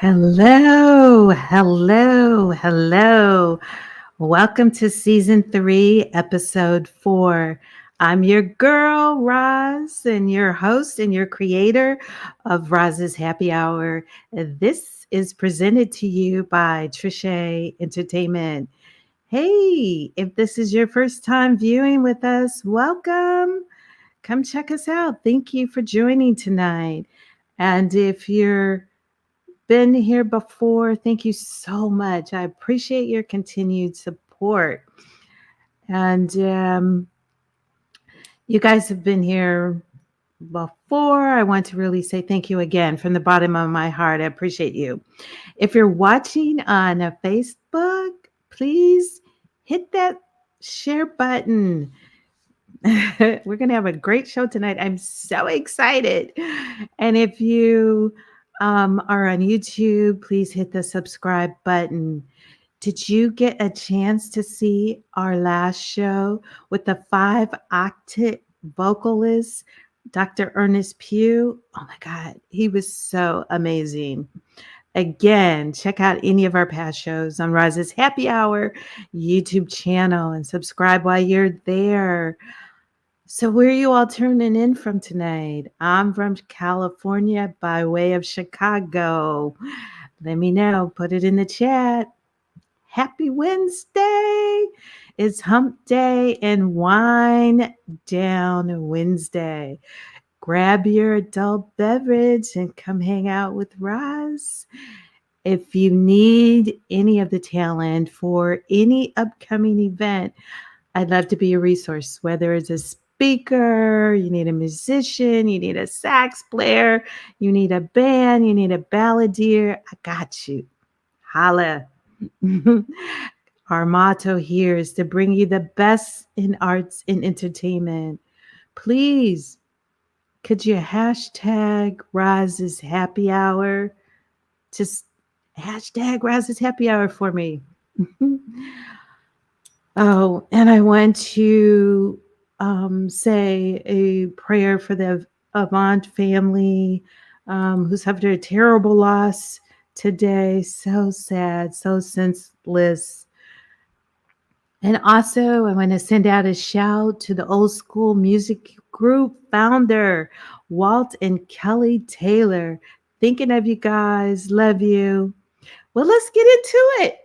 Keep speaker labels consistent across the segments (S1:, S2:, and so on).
S1: Hello, hello, hello. Welcome to season 3, episode 4. I'm your girl, Roz, and your host and your creator of Roz's Happy Hour. This is presented to you by Trisha Entertainment. Hey, if this is your first time viewing with us, welcome. Come check us out. Thank you for joining tonight. And if you're been here before, thank you so much. I appreciate your continued support. And you guys have been here before. I want to really say thank you again from the bottom of my heart. I appreciate you. If you're watching on a Facebook, please hit that share button. We're going to have a great show tonight. I'm so excited. And if you are on YouTube, please hit the subscribe button. Did you get a chance to see our last show with the 5-octave vocalist, Dr. Ernest Pugh? Oh my God, he was so amazing. Again, check out any of our past shows on Roz's Happy Hour YouTube channel and subscribe while you're there. So, where are you all tuning in from tonight? I'm from California by way of Chicago. Let me know. Put it in the chat. Happy Wednesday. It's hump day and wine down Wednesday. Grab your adult beverage and come hang out with Roz. If you need any of the talent for any upcoming event, I'd love to be a resource, whether it's a speaker, you need a musician, you need a sax player, you need a band, you need a balladeer. I got you. Holla. Our motto here is to bring you the best in arts and entertainment. Please, could you hashtag Roz's Happy Hour? Just hashtag Roz's Happy Hour for me. Oh, and I want to say a prayer for the Avant family who's suffered a terrible loss today. So sad, so senseless. And also, I want to send out a shout to the old school music group founder, Walt and Kelly Taylor. Thinking of you guys. Love you. Well, let's get into it.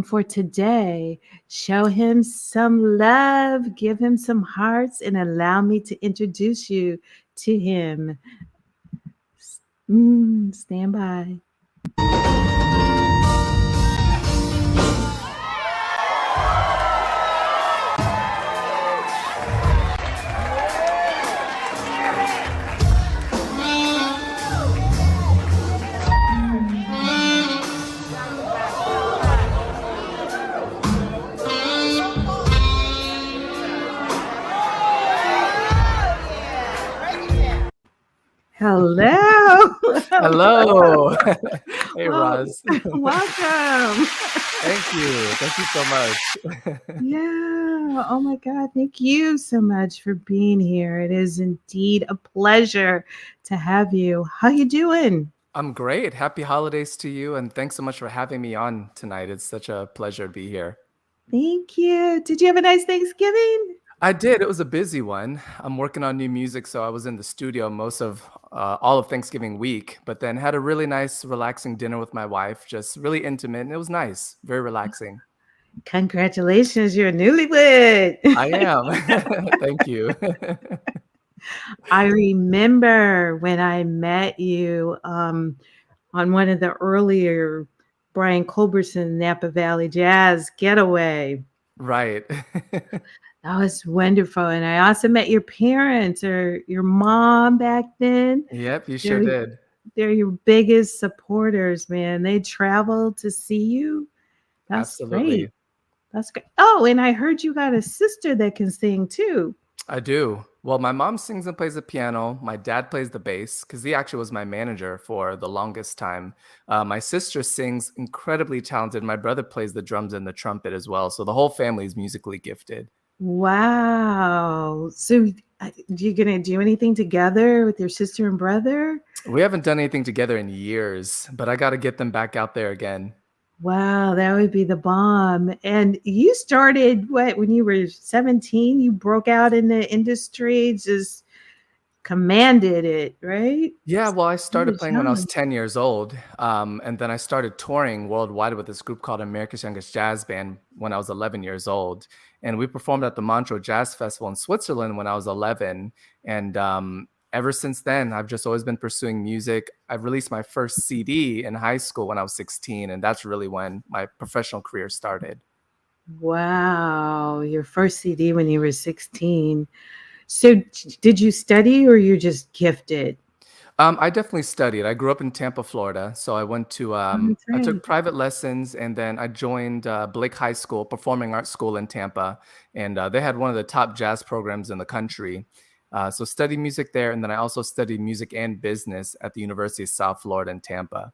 S1: For today, show him some love, give him some hearts, and allow me to introduce you to him. Stand by. Hello.
S2: Hello. Hey,
S1: Well,
S2: Roz.
S1: welcome.
S2: Thank you. Thank you so much.
S1: Yeah. Oh my God. Thank you so much for being here. It is indeed a pleasure to have you. How you doing?
S2: I'm great. Happy holidays to you, and thanks so much for having me on tonight. It's such a pleasure to be here.
S1: Thank you. Did you have a nice Thanksgiving?
S2: I did. It was a busy one. I'm working on new music, so I was in the studio most of all of Thanksgiving week, but then had a really nice, relaxing dinner with my wife, just really intimate, and it was nice, very relaxing.
S1: Congratulations, you're a newlywed.
S2: I am. Thank you.
S1: I remember when I met you on one of the earlier Brian Culberson Napa Valley Jazz Getaway.
S2: Right.
S1: That was wonderful. And I also met your parents or your mom back then.
S2: Yep, you sure
S1: They're,
S2: did.
S1: they're your biggest supporters, man. They traveled to see you. That's
S2: Absolutely.
S1: great. That's great. Oh, and I heard you got a sister that can sing too.
S2: I do. Well, my mom sings and plays the piano. My dad plays the bass because he actually was my manager for the longest time. My sister sings incredibly talented. My brother plays the drums and the trumpet as well. So the whole family is musically gifted.
S1: Wow. So, you gonna do anything together with your sister and brother?
S2: We haven't done anything together in years, but I got to get them back out there again.
S1: Wow, that would be the bomb. And you started what when you were 17? You broke out in the industry, just commanded it, right?
S2: Yeah, well, I
S1: You
S2: started
S1: was
S2: playing when I was
S1: young.
S2: 10 years old. And then I started touring worldwide with this group called America's Youngest Jazz Band when I was 11 years old. And we performed at the Montreux Jazz Festival in Switzerland when I was 11. And ever since then, I've just always been pursuing music. I released my first CD in high school when I was 16. And that's really when my professional career started.
S1: Wow, your first CD when you were 16. So, did you study or you just gifted?
S2: I definitely studied. I grew up in Tampa, Florida. So I went to,
S1: Oh, that's
S2: I took
S1: right.
S2: private lessons and then I joined Blake High School, Performing Arts School in Tampa. And they had one of the top jazz programs in the country. So studied music there. And then I also studied music and business at the University of South Florida in Tampa.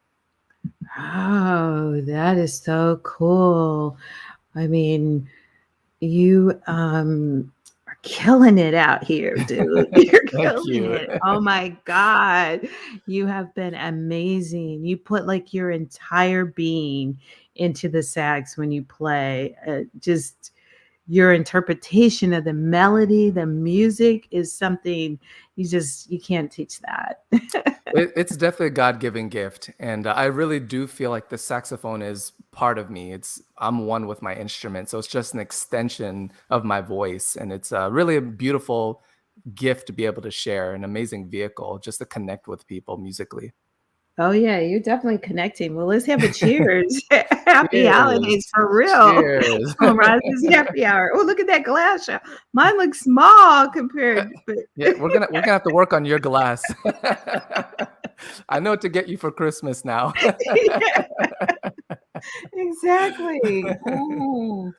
S1: Oh, that is so cool. I mean, you are killing it out here, dude. You're
S2: Thank
S1: killing
S2: you.
S1: it. Oh my God. You have been amazing. You put like your entire being into the sax when you play. Just your interpretation of the melody, the music is something you can't teach that.
S2: It's definitely a God-given gift, and I really do feel like the saxophone is part of me. I'm one with my instrument, so it's just an extension of my voice, and it's really a beautiful gift to be able to share, an amazing vehicle just to connect with people musically.
S1: Oh yeah, you're definitely connecting. Well, let's have a cheers. Happy holidays
S2: Cheers.
S1: for real.
S2: Cheers.
S1: Come on, Roz, it's happy hour. Oh, look at that glass. Mine looks small compared, but
S2: Yeah, we're gonna have to work on your glass. I know what to get you for Christmas now.
S1: yeah, exactly. Mm.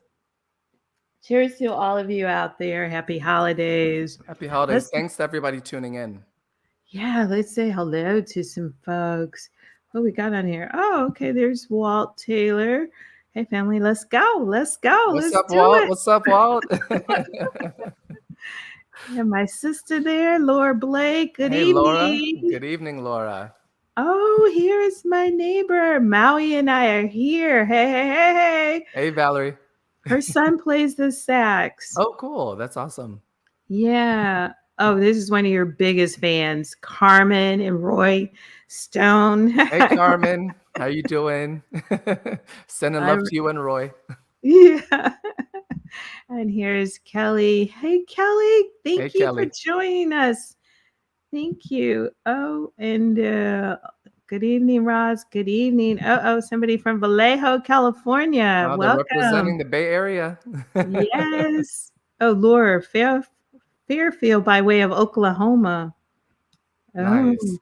S1: Cheers to all of you out there. Happy holidays.
S2: Happy holidays.
S1: Let's
S2: Thanks to everybody tuning in.
S1: Yeah, let's say hello to some folks. What we got on here? Oh, okay. There's Walt Taylor. Hey, family, let's go. Let's go.
S2: What's
S1: Let's
S2: up,
S1: do
S2: Walt?
S1: it.
S2: What's up, Walt?
S1: Yeah, my sister there, Laura Blake. Good
S2: Hey, Laura.
S1: evening.
S2: Good evening, Laura.
S1: Oh, here is my neighbor. Maui and I are here. Hey, hey, hey, hey.
S2: Hey, Valerie.
S1: Her son plays the sax.
S2: Oh, cool. That's awesome.
S1: Yeah. Oh, this is one of your biggest fans, Carmen and Roy Stone.
S2: Hey, Carmen. How you doing? Sending
S1: I
S2: love to you and Roy.
S1: Yeah. And here's Kelly. Hey, Kelly,
S2: Hey,
S1: thank you for
S2: Kelly.
S1: joining us. Thank you. Oh, and good evening, Roz. Good evening. Oh, somebody from Vallejo, California.
S2: Oh, they're
S1: Welcome.
S2: representing the Bay Area.
S1: Yes. Oh, Laura Fairfield by way of Oklahoma. Oh,
S2: Nice.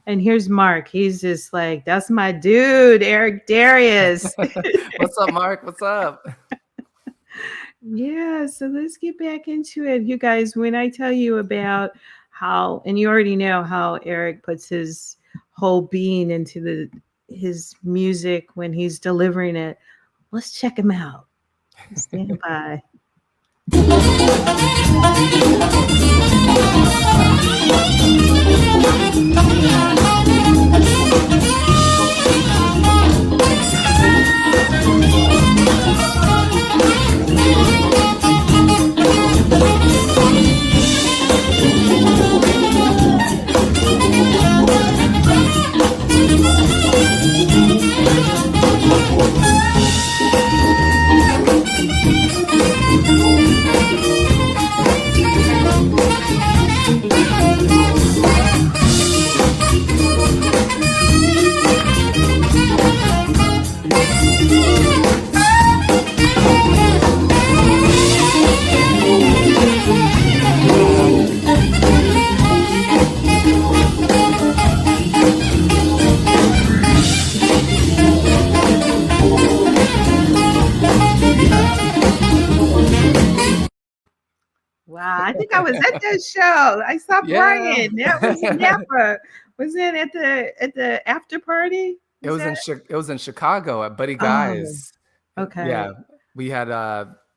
S1: and here's Mark. He's just like, that's my dude, Eric Darius.
S2: What's up, Mark? What's up?
S1: Yeah, so let's get back into it. You guys, when I tell you about how, and you already know how Eric puts his whole being into his music when he's delivering it, let's check him out. Stand by. Wow, I think I was at that show. I saw
S2: Yeah.
S1: Brian. That was in Napa. Was it at the after party?
S2: It
S1: Was
S2: was
S1: that?
S2: it was in Chicago at Buddy
S1: Oh,
S2: Guy's.
S1: okay.
S2: Yeah, we had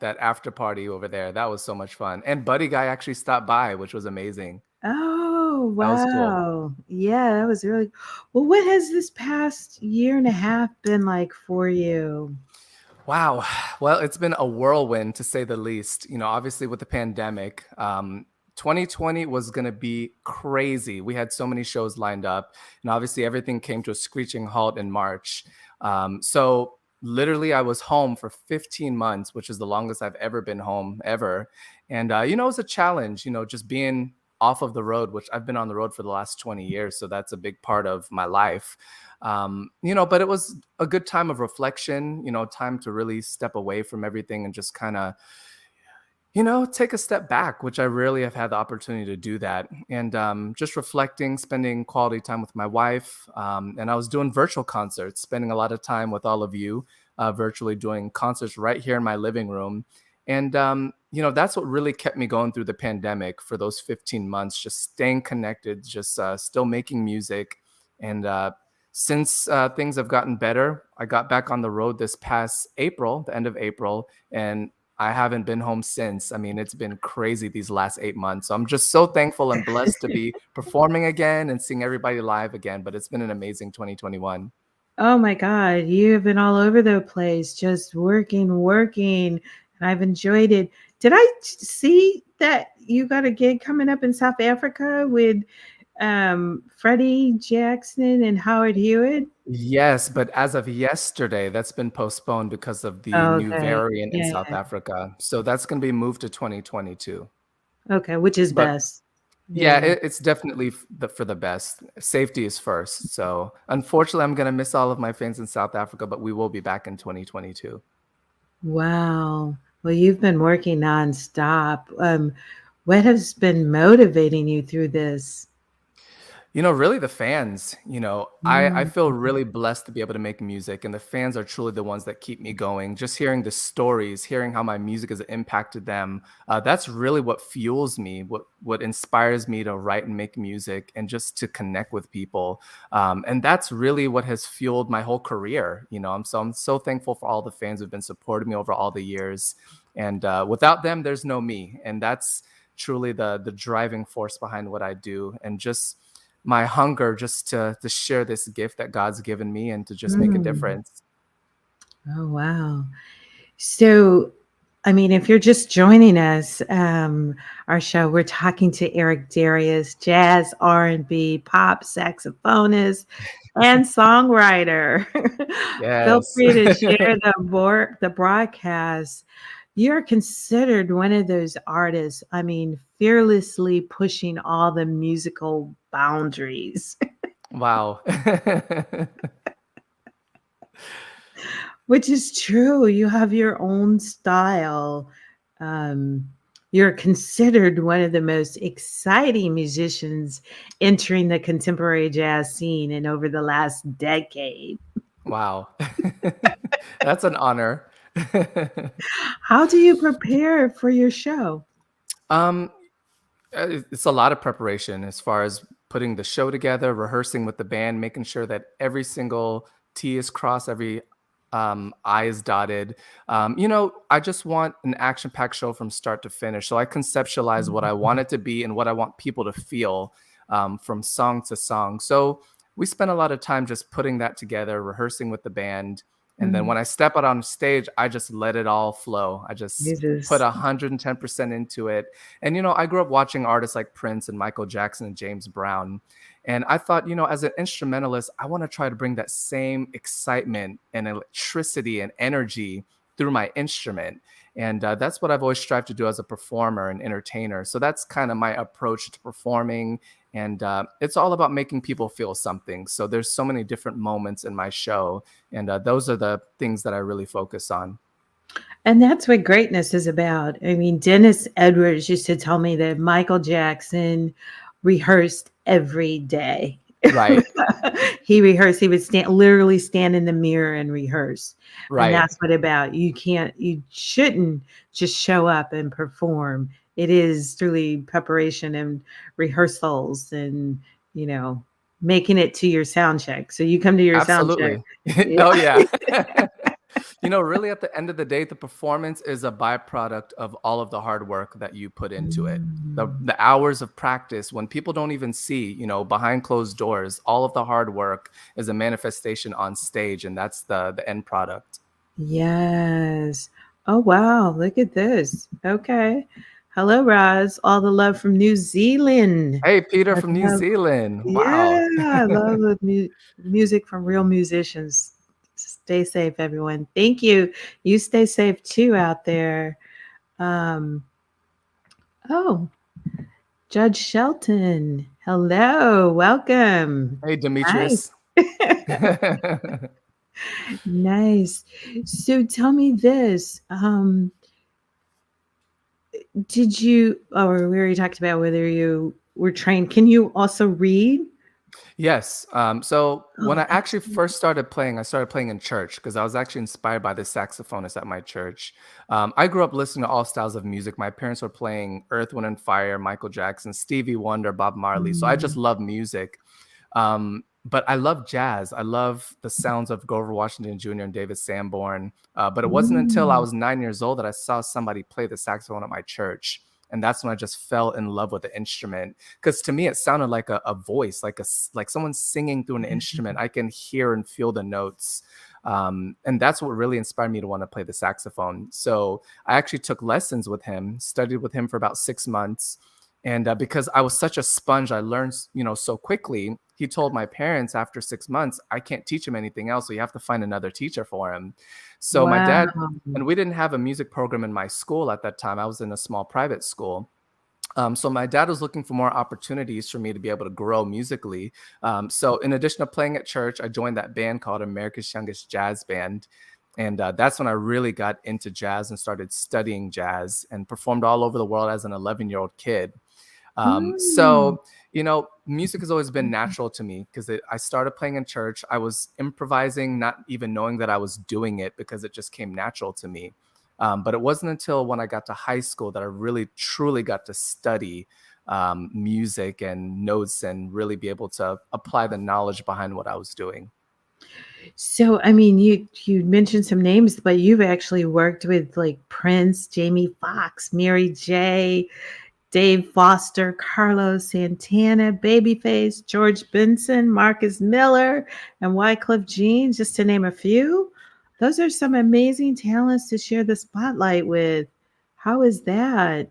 S2: that after party over there. That was so much fun. And Buddy Guy actually stopped by, which was amazing.
S1: Oh,
S2: That was cool.
S1: wow. Yeah, that was really well. What has this past year and a half been like for you?
S2: Wow. Well, it's been a whirlwind to say the least. Obviously with the pandemic, 2020 was going to be crazy. We had so many shows lined up, and obviously everything came to a screeching halt in March. So literally, I was home for 15 months, which is the longest I've ever been home ever. And, it was a challenge, just being off of the road, which I've been on the road for the last 20 years. So that's a big part of my life. But it was a good time of reflection, time to really step away from everything and just kind of, take a step back, which I rarely have had the opportunity to do that. And just reflecting, spending quality time with my wife. And I was doing virtual concerts, spending a lot of time with all of you, virtually doing concerts right here in my living room. And, that's what really kept me going through the pandemic for those 15 months, just staying connected, just still making music. And since things have gotten better, I got back on the road this past April, the end of April, and I haven't been home since. I mean, it's been crazy these last 8 months. So I'm just so thankful and blessed to be performing again and seeing everybody live again. But it's been an amazing 2021.
S1: Oh my God, you have been all over the place, just working, working, and I've enjoyed it. Did I see that you got a gig coming up in South Africa with Freddie Jackson and Howard Hewitt?
S2: Yes, but as of yesterday, that's been postponed because of the
S1: Oh,
S2: new
S1: okay.
S2: variant in
S1: Yeah.
S2: South Africa. So that's going to be moved to 2022.
S1: Okay, which is
S2: But
S1: best.
S2: yeah,
S1: Yeah.
S2: it's definitely for the best. Safety is first. So unfortunately, I'm going to miss all of my fans in South Africa, but we will be back in 2022.
S1: Wow. Well, you've been working nonstop. What has been motivating you through this?
S2: Really the fans, I
S1: Mm,
S2: feel really blessed to be able to make music, and the fans are truly the ones that keep me going. Just hearing the stories, hearing how my music has impacted them, that's really what fuels me, what inspires me to write and make music and just to connect with people. And that's really what has fueled my whole career. I'm so thankful for all the fans who've been supporting me over all the years. And without them, there's no me. And that's truly the driving force behind what I do. And just my hunger just to share this gift that God's given me and to just make a
S1: mm.
S2: difference.
S1: Oh, wow. So, I mean, if you're just joining us, our show, we're talking to Eric Darius, jazz, R&B, pop saxophonist, and songwriter. Feel
S2: Yes.
S1: free to share the broadcast. You're considered one of those artists, I mean, fearlessly pushing all the musical boundaries.
S2: Wow.
S1: Which is true. You have your own style. Um, you're considered one of the most exciting musicians entering the contemporary jazz scene in over the last decade.
S2: Wow. That's an honor.
S1: How do you prepare for your show?
S2: Um, it's a lot of preparation as far as putting the show together, rehearsing with the band, making sure that every single T is crossed, every I is dotted. I just want an action-packed show from start to finish. So I conceptualize what I want it to be and what I want people to feel from song to song. So we spent a lot of time just putting that together, rehearsing with the band. And then
S1: Mhm.
S2: when I step out on stage, I just let it all flow. I
S1: You
S2: just put
S1: just
S2: 110% into it. And, I grew up watching artists like Prince and Michael Jackson and James Brown. And I thought, as an instrumentalist, I want to try to bring that same excitement and electricity and energy through my instrument. And that's what I've always strived to do as a performer and entertainer. So that's kind of my approach to performing. And it's all about making people feel something. So there's so many different moments in my show. And those are the things that I really focus on.
S1: and that's what greatness is about. I mean, Dennis Edwards used to tell me that Michael Jackson rehearsed every day.
S2: Right.
S1: He rehearsed. He would literally stand in the mirror and rehearse. And
S2: Right.
S1: that's what about. You shouldn't just show up and perform. It is truly preparation and rehearsals and, you know, making it to your sound check. So you come to your sound check.
S2: Absolutely.
S1: Yeah.
S2: Oh, yeah. Really at the end of the day, the performance is a byproduct of all of the hard work that you put into it. The
S1: Mm.
S2: the hours of practice when people don't even see, behind closed doors, all of the hard work is a manifestation on stage, and that's the end product.
S1: Yes. Oh, wow. Look at this. Okay. Hello, Roz. All the love from New Zealand.
S2: Hey, Peter
S1: I
S2: from New
S1: love,
S2: Zealand. Wow.
S1: yeah, I love the music from real musicians. Stay safe, everyone. Thank you. You stay safe too out there. Um, oh, Judge Shelton. Hello. Welcome.
S2: Hey,
S1: Nice.
S2: Demetrius.
S1: Nice. So tell me this. Did you, or we already talked about whether you were trained. Can you also read?
S2: Yes. So when
S1: Oh,
S2: I actually first started playing, I started playing in church because I was actually inspired by the saxophonist at my church. I grew up listening to all styles of music. My parents were playing Earth, Wind, and Fire, Michael Jackson, Stevie Wonder, Bob Marley. So I just
S1: mm,
S2: love music. But I love jazz. I love the sounds of Grover Washington Jr. and David Sanborn. But it wasn't until I
S1: mm,
S2: was 9 years old that I saw somebody play the saxophone at my church. And that's when I just fell in love with the instrument. Because to me, it sounded like a voice, like someone singing through an instrument. I can hear and feel the notes. And that's what really inspired me to want to play the saxophone. So I actually took lessons with him, studied with him for about 6 months. And because I was such a sponge, I learned, so quickly. He told my parents after 6 months, I can't teach him anything else. So you have to find another teacher for him. So my
S1: wow.
S2: dad, and we didn't have a music program in my school at that time. I was in a small private school. So my dad was looking for more opportunities for me to be able to grow musically. So in addition to playing at church, I joined that band called America's Youngest Jazz Band. And that's when I really got into jazz and started studying jazz and performed all over the world as an 11-year-old kid.
S1: Mm,
S2: Music has always been natural to me because I started playing in church. I was improvising, not even knowing that I was doing it because it just came natural to me. But it wasn't until when I got to high school that I really truly got to study music and notes and really be able to apply the knowledge behind what I was doing.
S1: So, I mean, you mentioned some names, but you've actually worked with like Prince, Jamie Foxx, Mary J., Dave Foster, Carlos Santana, Babyface, George Benson, Marcus Miller, and Wycliffe Jean, just to name a few. Those are some amazing talents to share the spotlight with. How is that?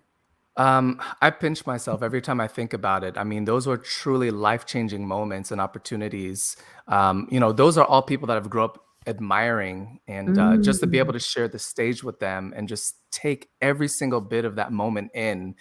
S2: I pinch myself every time I think about it. I mean, those were truly life-changing moments and opportunities. Those are all people that I've grown up admiring, and just to be able
S1: Mm,
S2: to share the stage with them and just take every single bit of that moment in,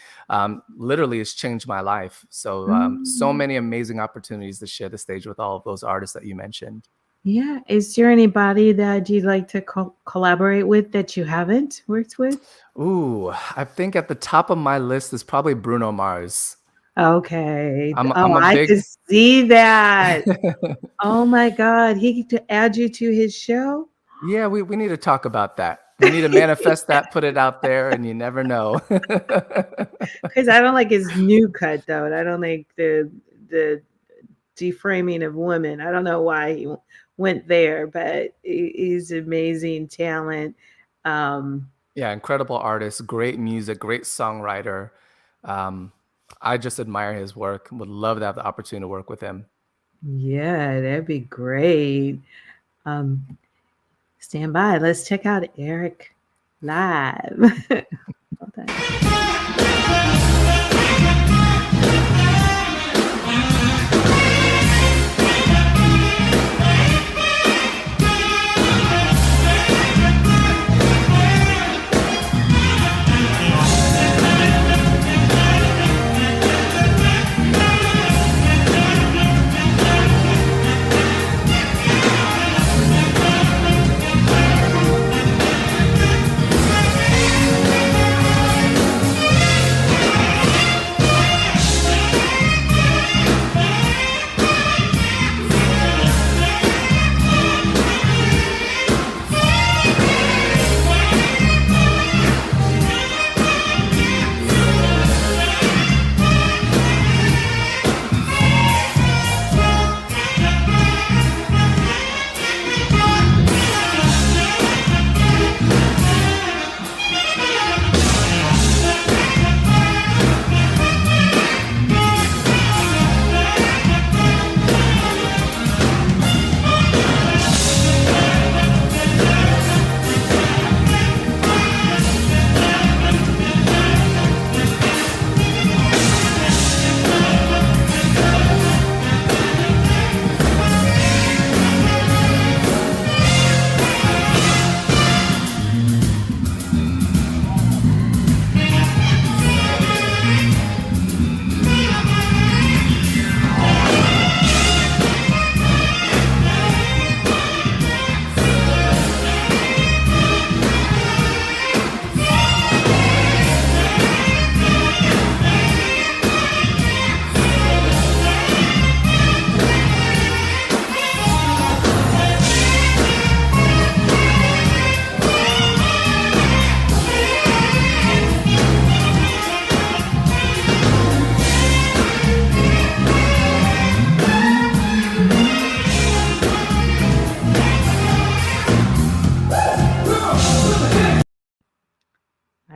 S2: literally has changed my life. So, so
S1: mm.
S2: many amazing opportunities to share the stage with all of those artists that you mentioned.
S1: Yeah. Is there anybody that you'd like to collaborate with that you haven't worked with?
S2: Ooh, I think at the top of my list is probably Bruno Mars.
S1: Okay.
S2: I'm
S1: Oh,
S2: a
S1: I
S2: big
S1: could see that. Oh my God. He could add you to his show?
S2: Yeah, we need to talk about that. We need to manifest that, put it out there, and you never know.
S1: Because I don't like his new cut though. And I don't like the deframing of women. I don't know why he went there, but he's amazing talent. Um,
S2: Yeah, incredible artist, great music, great songwriter. Um, I just admire his work. Would love to have the opportunity to work with him.
S1: yeah, that'd be great. Um, stand by. Let's check out Eric live. Hold on.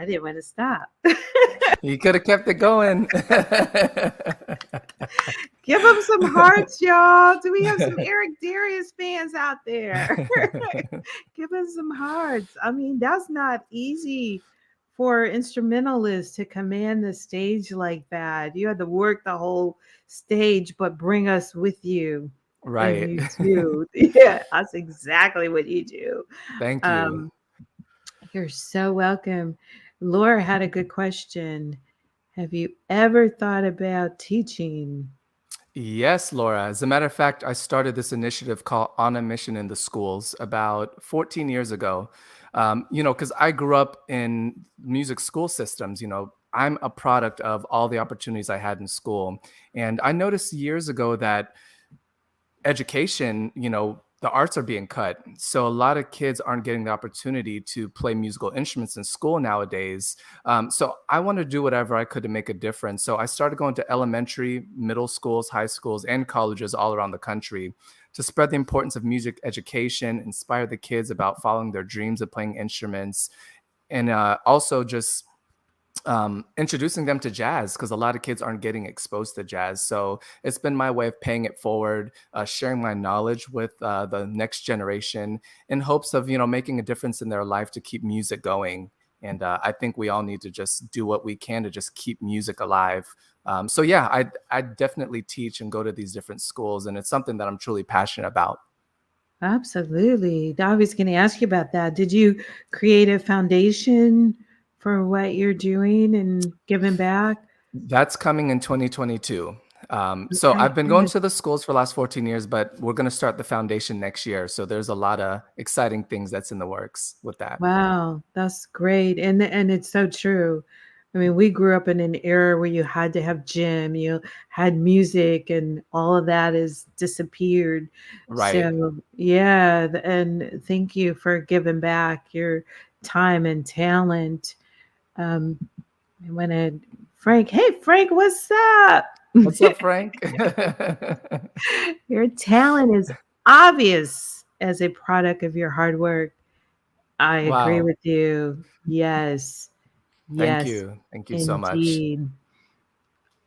S1: I didn't want to stop.
S2: You could have kept it going.
S1: Give them some hearts, y'all. Do we have some Eric Darius fans out there? Give us some hearts. I mean, that's not easy for instrumentalists to command the stage like that. You had to work the whole stage, but bring us with you. And
S2: Right.
S1: you do. Yeah, that's exactly what you do.
S2: Thank you.
S1: Um, you're so welcome. Laura had a good question. Have you ever thought about teaching?
S2: Yes, Laura. As a matter of fact, I started this initiative called On a Mission in the Schools about 14 years ago. Because I grew up in music school systems, I'm a product of all the opportunities I had in school. And I noticed years ago that education, the arts are being cut. So a lot of kids aren't getting the opportunity to play musical instruments in school nowadays. So I wanted to do whatever I could to make a difference. So I started going to elementary, middle schools, high schools, and colleges all around the country to spread the importance of music education, inspire the kids about following their dreams of playing instruments, and also just introducing them to jazz because a lot of kids aren't getting exposed to jazz. So it's been my way of paying it forward, sharing my knowledge with the next generation in hopes of, making a difference in their life to keep music going. And I think we all need to just do what we can to just keep music alive. So yeah, I definitely teach and go to these different schools, and it's something that I'm truly passionate about.
S1: Absolutely. I was going to ask you about that. Did you create a foundation for what you're doing and giving back?
S2: That's coming in 2022. So
S1: Okay,
S2: I've been going
S1: good.
S2: to the schools for the last 14 years, but we're going to start the foundation next year. So there's a lot of exciting things that's in the works with that.
S1: Wow, that's great. And it's so true. I mean, we grew up in an era where you had to have gym, you had music, and all of that has disappeared.
S2: Right.
S1: So, yeah, and thank you for giving back your time and talent. Um, I wanted Frank. Hey, Frank, what's up?
S2: What's up, Frank?
S1: Your talent is obvious as a product of your hard work. I agree
S2: Wow.
S1: with you. Yes.
S2: Thank
S1: Yes,
S2: you. Thank you so much.
S1: indeed.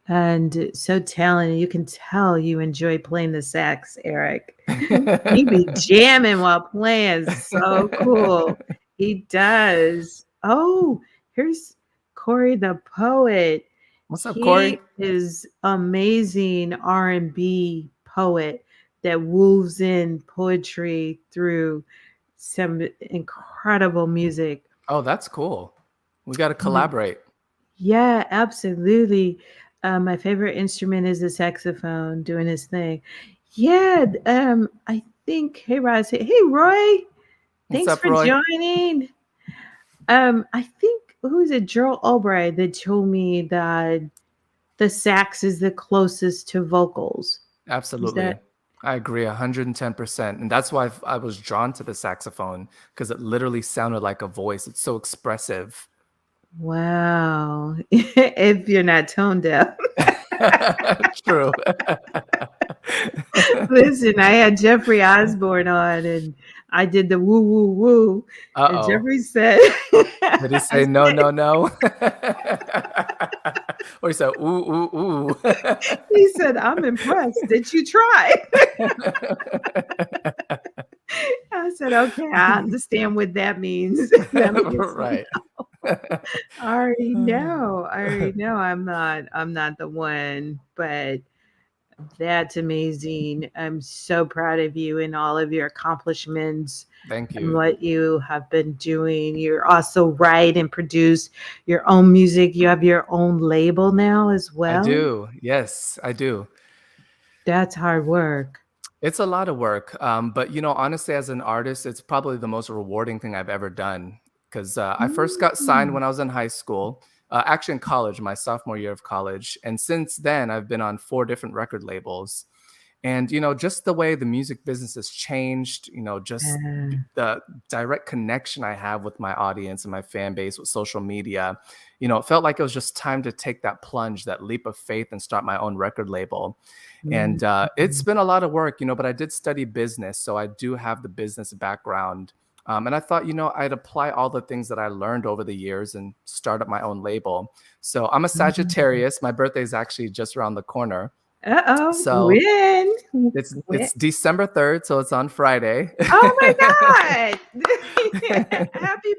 S1: And so talented. You can tell you enjoy playing the sax, Eric. He be jamming while playing. So cool. He does. Oh, here's Corey the poet.
S2: What's up,
S1: He
S2: Corey?
S1: is amazing R&B poet that weaves in poetry through some incredible music.
S2: Oh, that's cool. We got to collaborate.
S1: Yeah, absolutely. My favorite instrument is the saxophone doing his thing. Yeah, I think, hey, Roz, hey, Roy,
S2: What's
S1: thanks
S2: up,
S1: for
S2: Roy?
S1: joining. I think, who is it, Joel Albright, that told me that the sax is the closest to vocals. Is
S2: Absolutely.
S1: that,
S2: I agree 110%. And that's why I was drawn to the saxophone because it literally sounded like a voice. It's so expressive.
S1: wow, if you're not tone deaf.
S2: True.
S1: Listen, I had Jeffrey Osborne on and I did the woo woo woo. And
S2: Uh-oh.
S1: Jeffrey said,
S2: Did he
S1: I
S2: say no,
S1: said,
S2: no, no? Or he said, ooh, ooh, ooh.
S1: he said, I'm impressed. Did you try? I said, okay, I understand what that means. Let me get some.
S2: Right.
S1: I already know. I already know I'm not the one, but that's amazing. I'm so proud of you and all of your accomplishments
S2: Thank
S1: and
S2: you.
S1: what you have been doing. You're also write and produce your own music. You have your own label now as
S2: I
S1: well.
S2: do. Yes, I do.
S1: That's hard work.
S2: It's a lot of work, but honestly, as an artist, it's probably the most rewarding thing I've ever done. Because I first got signed
S1: Mm.
S2: when I was in high school, actually in college, my sophomore year of college, and since then, I've been on 4 different record labels. And just the way the music business has changed, just
S1: Yeah.
S2: the direct connection I have with my audience and my fan base with social media, it felt like it was just time to take that plunge, that leap of faith, and start my own record label.
S1: Mm.
S2: And it's been a lot of work, but I did study business. So I do have the business background. And I thought, I'd apply all the things that I learned over the years and start up my own label. So I'm a
S1: Mhm.
S2: Sagittarius. My birthday is actually just around the corner.
S1: Uh-oh,
S2: So
S1: when?
S2: it's
S1: When?
S2: December 3rd, so it's on Friday.
S1: Oh my God! Happy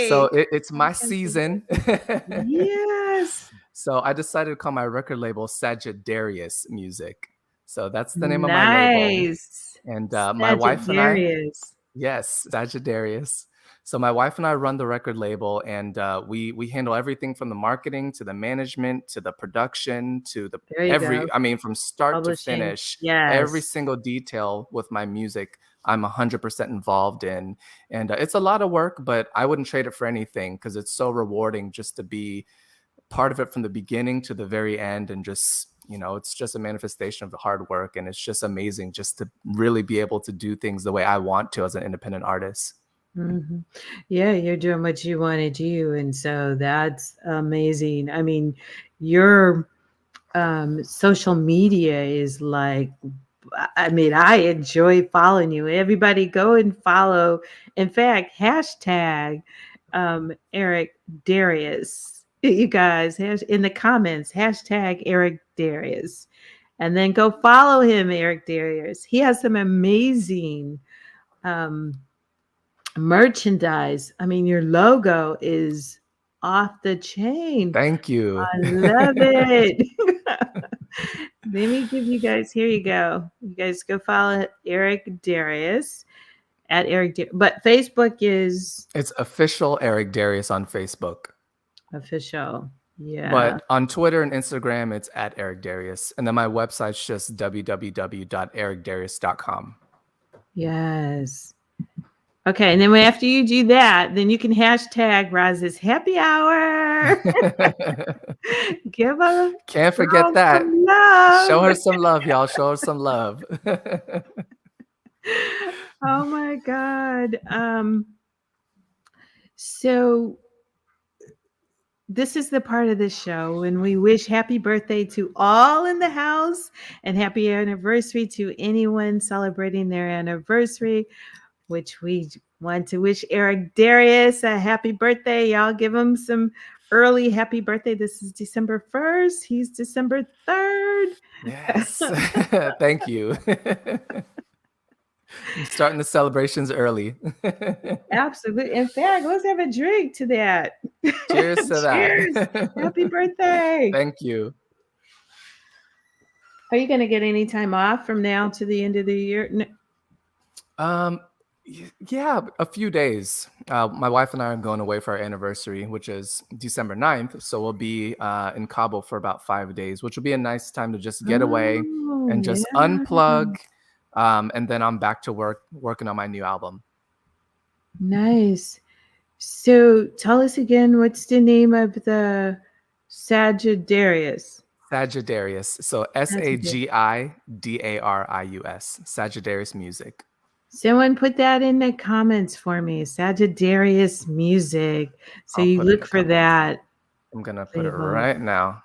S2: So
S1: birthday!
S2: it's my
S1: Happy
S2: season.
S1: birthday. Yes.
S2: So I decided to call my record label Sagittarius Music. So that's the name of my label.
S1: Nice.
S2: And my wife and I,
S1: Sagittarius.
S2: yes, Sagittarius. So my wife and I run the record label, and we handle everything from the marketing to the management to the production to the
S1: There you go.
S2: I mean, from start to
S1: Publishing.
S2: finish, every
S1: Yes.
S2: single detail with my music, I'm 100% involved in, and it's a lot of work, but I wouldn't trade it for anything because it's so rewarding just to be part of it from the beginning to the very end, and just it's just a manifestation of the hard work, and it's just amazing just to really be able to do things the way I want to as an independent artist.
S1: Mhm. Yeah, you're doing what you wanna do, and so that's amazing. I mean, your, social media is like I mean, I enjoy following you. Everybody go and follow. In fact, hashtag, Eric Darius. You guys, in the comments, hashtag Eric Darius. And then go follow him, Eric Darius. He has some amazing, um, merchandise. I mean, your logo is off the chain.
S2: Thank you.
S1: I love it. Let me give you guys, here you go. You guys go follow Eric Darius at but Facebook is
S2: It's official Eric Darius on Facebook.
S1: official. Yeah.
S2: But on Twitter and Instagram, it's at Eric Darius. And then my website's just www.ericdarius.com.
S1: Yes. Okay. And then after you do that, then you can hashtag Roz's happy hour. Give a
S2: Can't forget
S1: girl
S2: that.
S1: some love.
S2: Show her some love, y'all. Show her some love.
S1: Oh my God. So this is the part of the show when we wish happy birthday to all in the house and happy anniversary to anyone celebrating their anniversary, which we want to wish Eric Darius a happy birthday. Y'all give him some early happy birthday. This is December 1st. He's December 3rd.
S2: Yes. Thank you. I'm starting the celebrations early.
S1: Absolutely. In fact, let's have a drink to that.
S2: Cheers to
S1: Cheers. Happy
S2: that.
S1: birthday.
S2: Thank you.
S1: Are you going to get any time off from now to the end of the year? No.
S2: Um, yeah, a few days. My wife and I are going away for our anniversary, which is December 9th. So we'll be in Cabo for about 5 days, which will be a nice time to just get away
S1: Oh,
S2: and
S1: yeah.
S2: just unplug. And then I'm back to working on my new album.
S1: Nice. So tell us again, what's the name of the Sagittarius?
S2: Sagittarius. So
S1: Sagittarius.
S2: Sagiddarius. Sagittarius Music.
S1: Someone put that in the comments for me. Sagittarius music. So
S2: I'll
S1: you
S2: put it in
S1: look
S2: the
S1: for
S2: comments.
S1: that.
S2: I'm gonna put it
S1: Label.
S2: right now.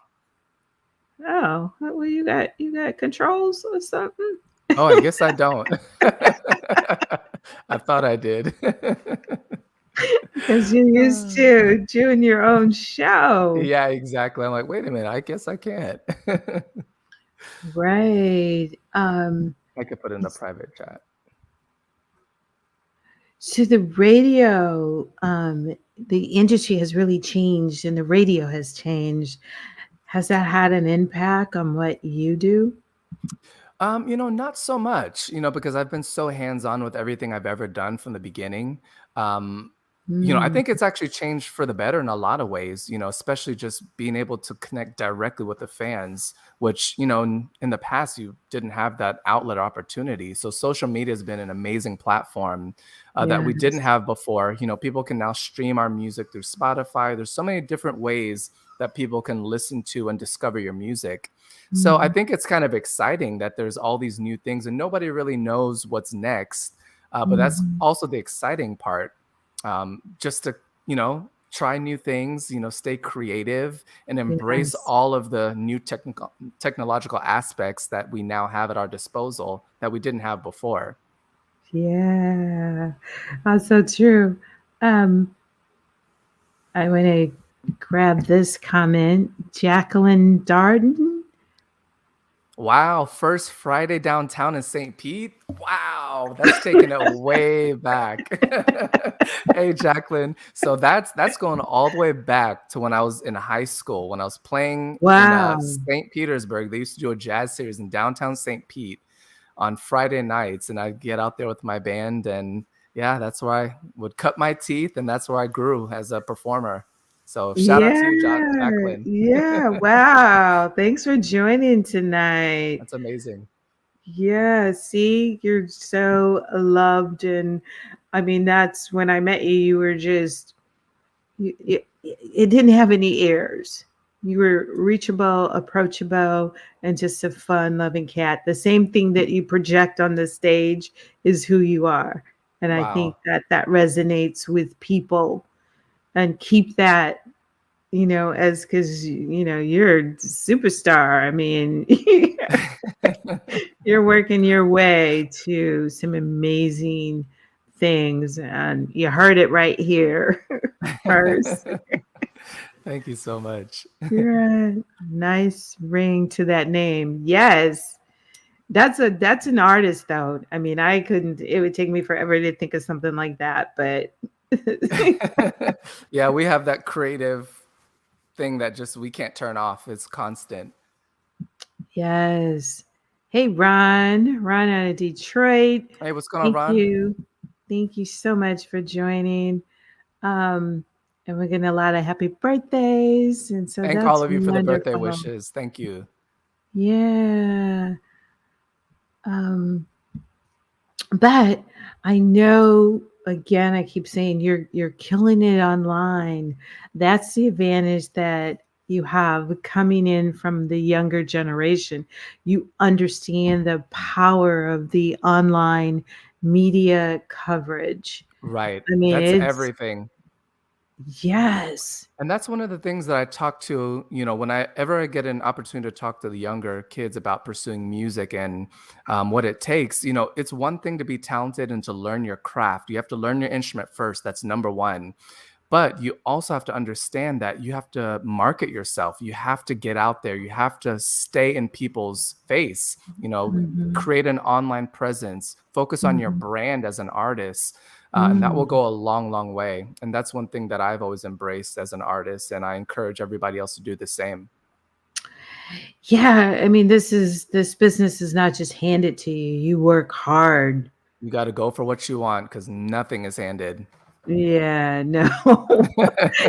S1: Oh, well, you got controls or something?
S2: Oh, I guess I don't. I thought I did.
S1: Because you're used to doing your own show.
S2: Yeah, exactly. I'm like, wait a minute, I guess I can't.
S1: Right.
S2: I could put it in the private chat.
S1: So the radio, the industry has really changed and the radio has changed. Has that had an impact on what you do?
S2: Not so much, because I've been so hands-on with everything I've ever done from the beginning. Um, I
S1: Mm,
S2: think it's actually changed for the better in a lot of ways, especially just being able to connect directly with the fans, which, in the past you didn't have that outlet opportunity. So social media has been an amazing platform that we didn't
S1: yes.
S2: have before. People can now stream our music through Spotify. There's so many different ways that people can listen to and discover your music. So I
S1: Mhm,
S2: think it's kind of exciting that there's all these new things and nobody really knows what's next. But that's
S1: mhm.
S2: also the exciting part. Just to, try new things, stay creative and embrace
S1: Yes.
S2: all of the new technological aspects that we now have at our disposal that we didn't have before.
S1: Yeah. That's so true. Um, I want to grab this comment. Jacqueline Darden.
S2: Wow, first Friday downtown in St. Pete? Wow, that's taking it way back. Hey, Jacqueline. So that's going all the way back to when I was in high school, when I was playing in
S1: Wow.
S2: St. Petersburg. They used to do a jazz series in downtown St. Pete on Friday nights, and I'd get out there with my band, and yeah, that's where I would cut my teeth, and that's where I grew as a performer. So shout out to
S1: Yeah.
S2: you, Jacqueline.
S1: Yeah. Wow. Thanks for joining tonight.
S2: That's amazing.
S1: Yeah. See, you're so loved. And I mean, that's when I met you, you were just, it didn't have any airs. You were reachable, approachable, and just a fun loving cat. The same thing that you project on the stage is who you are. And I think
S2: Wow.
S1: that that resonates with people, and keep that, as because, you're a superstar. I mean, you're working your way to some amazing things, and you heard it right here first.
S2: Thank you so much.
S1: You're a nice ring to that name. Yes. That's an artist though. I mean, I couldn't it would take me forever to think of something like that, but
S2: Yeah, we have that creative thing that just we can't turn off. It's constant.
S1: yes. Hey Ron, Ron out of Detroit.
S2: Hey, what's going on,
S1: Thank
S2: Ron?
S1: you. Thank you so much for joining. Um and we're getting a lot of happy birthdays, and so
S2: Thank all
S1: that's
S2: of you for the birthday
S1: wonderful.
S2: wishes. Thank you.
S1: Yeah. Um But I know, again, I keep saying you're killing it online. That's the advantage that you have coming in from the younger generation. You understand the power of the online media coverage.
S2: Right.
S1: I mean,
S2: That's
S1: it's
S2: everything.
S1: yes.
S2: And that's one of the things that I talk to, when I get an opportunity to talk to the younger kids about pursuing music and what it takes. It's one thing to be talented and to learn your craft. You have to learn your instrument first. That's number one. But you also have to understand that you have to market yourself. You have to get out there. You have to stay in people's face,
S1: Mhm.
S2: create an online presence, focus on your
S1: Mhm.
S2: brand as an artist. And that will
S1: Mm.
S2: go a long, long way. And that's one thing that I've always embraced as an artist. And I encourage everybody else to do the same.
S1: Yeah, I mean, this business is not just handed to you. You work hard.
S2: You got to go for what you want because nothing is handed.
S1: Yeah, no,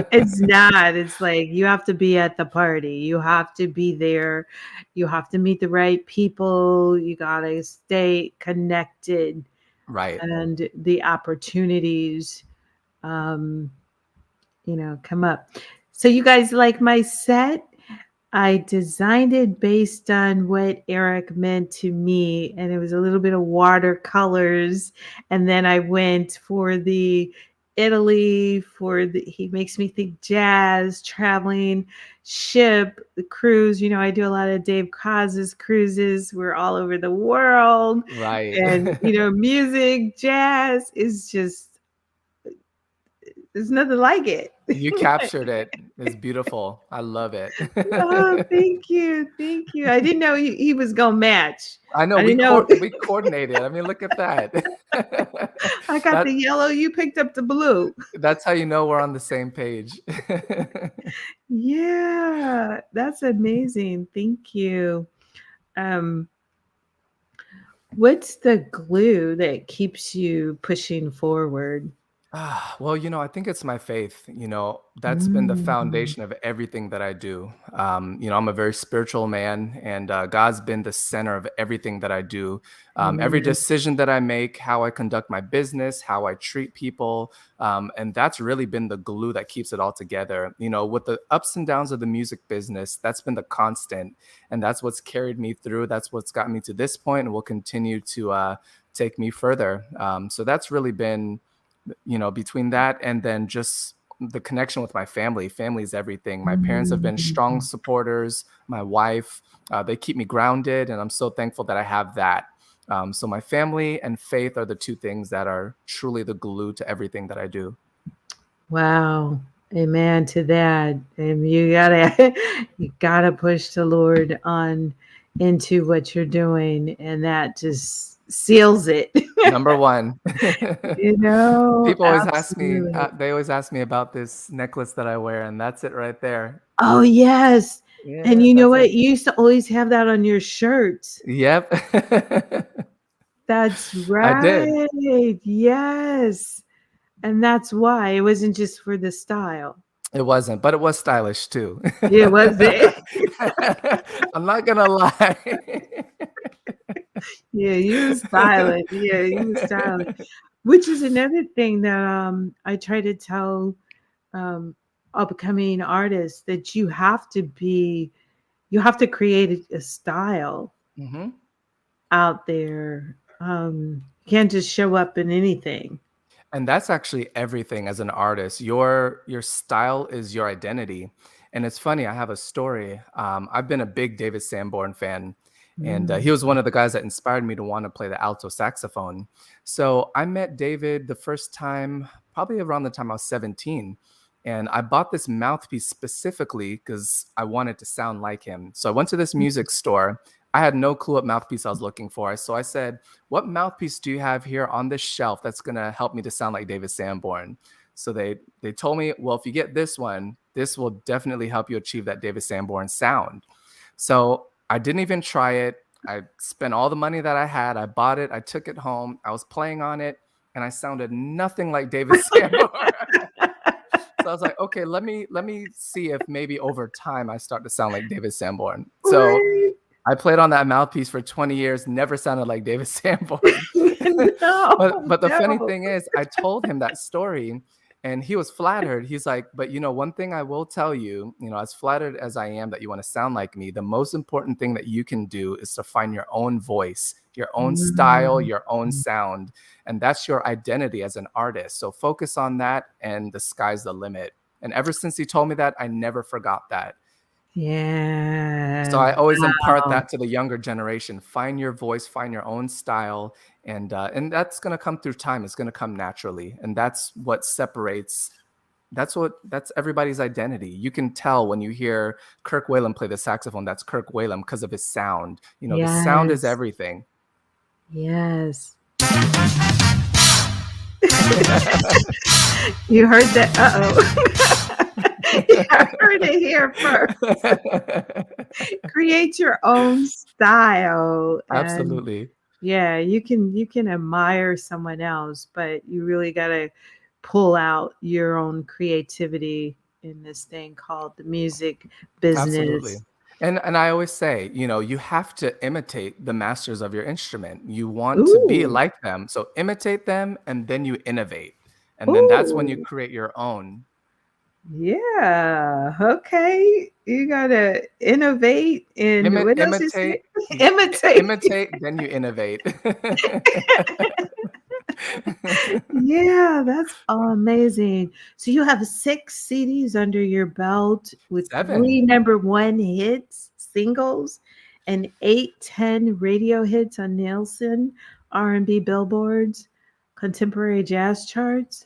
S1: it's not. It's like you have to be at the party. You have to be there. You have to meet the right people. You got to stay connected,
S2: Right.
S1: and the opportunities, um, come up. So you guys like my set? I designed it based on what Eric meant to me, and it was a little bit of watercolors. And then I went for the Italy for the he makes me think jazz, traveling, ship, the cruise. I do a lot of Dave Coz's cruises. We're all over the world.
S2: Right.
S1: And music, jazz is just there's nothing like it.
S2: You captured it. It's beautiful. I love it.
S1: Oh, thank you. Thank you. I didn't know he was gonna match.
S2: I know
S1: I didn't know
S2: we coordinated. I mean, look at that.
S1: I got
S2: That
S1: the yellow, you picked up the blue.
S2: that's how you know we're on the same page.
S1: Yeah, that's amazing. Thank you. Um, what's the glue that keeps you pushing forward?
S2: Well, I think it's my faith. That's been the
S1: Mm,
S2: foundation of everything that I do. I'm a very spiritual man, and God's been the center of everything that I do. Every
S1: amen.
S2: decision that I make, how I conduct my business, how I treat people, and that's really been the glue that keeps it all together. With the ups and downs of the music business, that's been the constant, and that's what's carried me through. That's what's gotten me to this point, and will continue to take me further. So that's really been between that and then just the connection with my family. Family is everything. My parents have been strong
S1: Mm,
S2: supporters. My wife, they keep me grounded, and I'm so thankful that I have that. So my family and faith are the two things that are truly the glue to everything that I do.
S1: Wow. Amen to that. And you gotta you gotta push the Lord on into what you're doing, and that just seals it.
S2: Number one.
S1: You know,
S2: People always ask me,
S1: absolutely.
S2: they always ask me about this necklace that I wear, and that's it right there.
S1: Oh yes. And
S2: Yeah,
S1: you know
S2: that's it.
S1: what? You used to always have that on your shirts.
S2: Yep.
S1: That's
S2: I did.
S1: right. Yes. And that's why it wasn't just for the style.
S2: It wasn't, but it was stylish too.
S1: It was it.
S2: I'm not gonna lie.
S1: Yeah, you was styling. Yeah, you was styling. Which is another thing that I try to tell um upcoming artists that you have to create a style
S2: Mhm.
S1: out there. You can't just show up in anything.
S2: And that's actually everything as an artist. Your style is your identity. And it's funny, I have a story. I've been a big David Sanborn fan, and he
S1: Mm.
S2: was one of the guys that inspired me to want to play the alto saxophone. So I met David the first time, probably around the time I was 17. And I bought this mouthpiece specifically because I wanted to sound like him. So I went to this music store. I had no clue what mouthpiece I was looking for. So I said, what mouthpiece do you have here on this shelf that's going to help me to sound like David Sanborn? So they told me, well, if you get this one, this will definitely help you achieve that David Sanborn sound. So I didn't even try it. I spent all the money that I had. I bought it. I took it home. I was playing on it, and I sounded nothing like David Sanborn. So I was like, okay, let me see if maybe over time I start to sound like David Sanborn. So
S1: Right.
S2: I played on that mouthpiece for 20 years, never sounded like David Sanborn. But
S1: No,
S2: but the funny
S1: no.
S2: thing is, I told him that story, and he was flattered. He's like, "But one thing I will tell you, as flattered as I am that you want to sound like me, the most important thing that you can do is to find your own voice, your own style,
S1: Mm.
S2: your own sound, and that's your identity as an artist. So focus on that, and the sky's the limit." And ever since he told me that, I never forgot that. So
S1: Yeah.
S2: I always impart
S1: Wow.
S2: that to the younger generation. Find your voice, find your own style, and that's gonna come through time. It's gonna come naturally, and that's what separates. That's everybody's identity. You can tell when you hear Kirk Whalum play the saxophone. That's Kirk Whalum because of his sound. The sound is
S1: Yes.
S2: everything.
S1: Yes. You heard that? Uh-oh. You heard it here first. Create your own style, and
S2: Absolutely.
S1: yeah, you can admire someone else, but you really got to pull out your own creativity in this thing called the music
S2: Absolutely.
S1: business.
S2: And I always say, you have to imitate the masters of your instrument. You want to be
S1: Ooh.
S2: like them. So imitate them and then you innovate. And then that's when you
S1: Ooh.
S2: create your own.
S1: Yeah. Okay. You gotta innovate and what else you say?
S2: Imitate,
S1: Imitate.
S2: imitate, then you innovate.
S1: Yeah, that's amazing. So you have 6 CDs under your belt with 3
S2: 7.
S1: number 1 hits, singles, and 8, 10 radio hits on Nielsen, R&B billboards, contemporary jazz charts.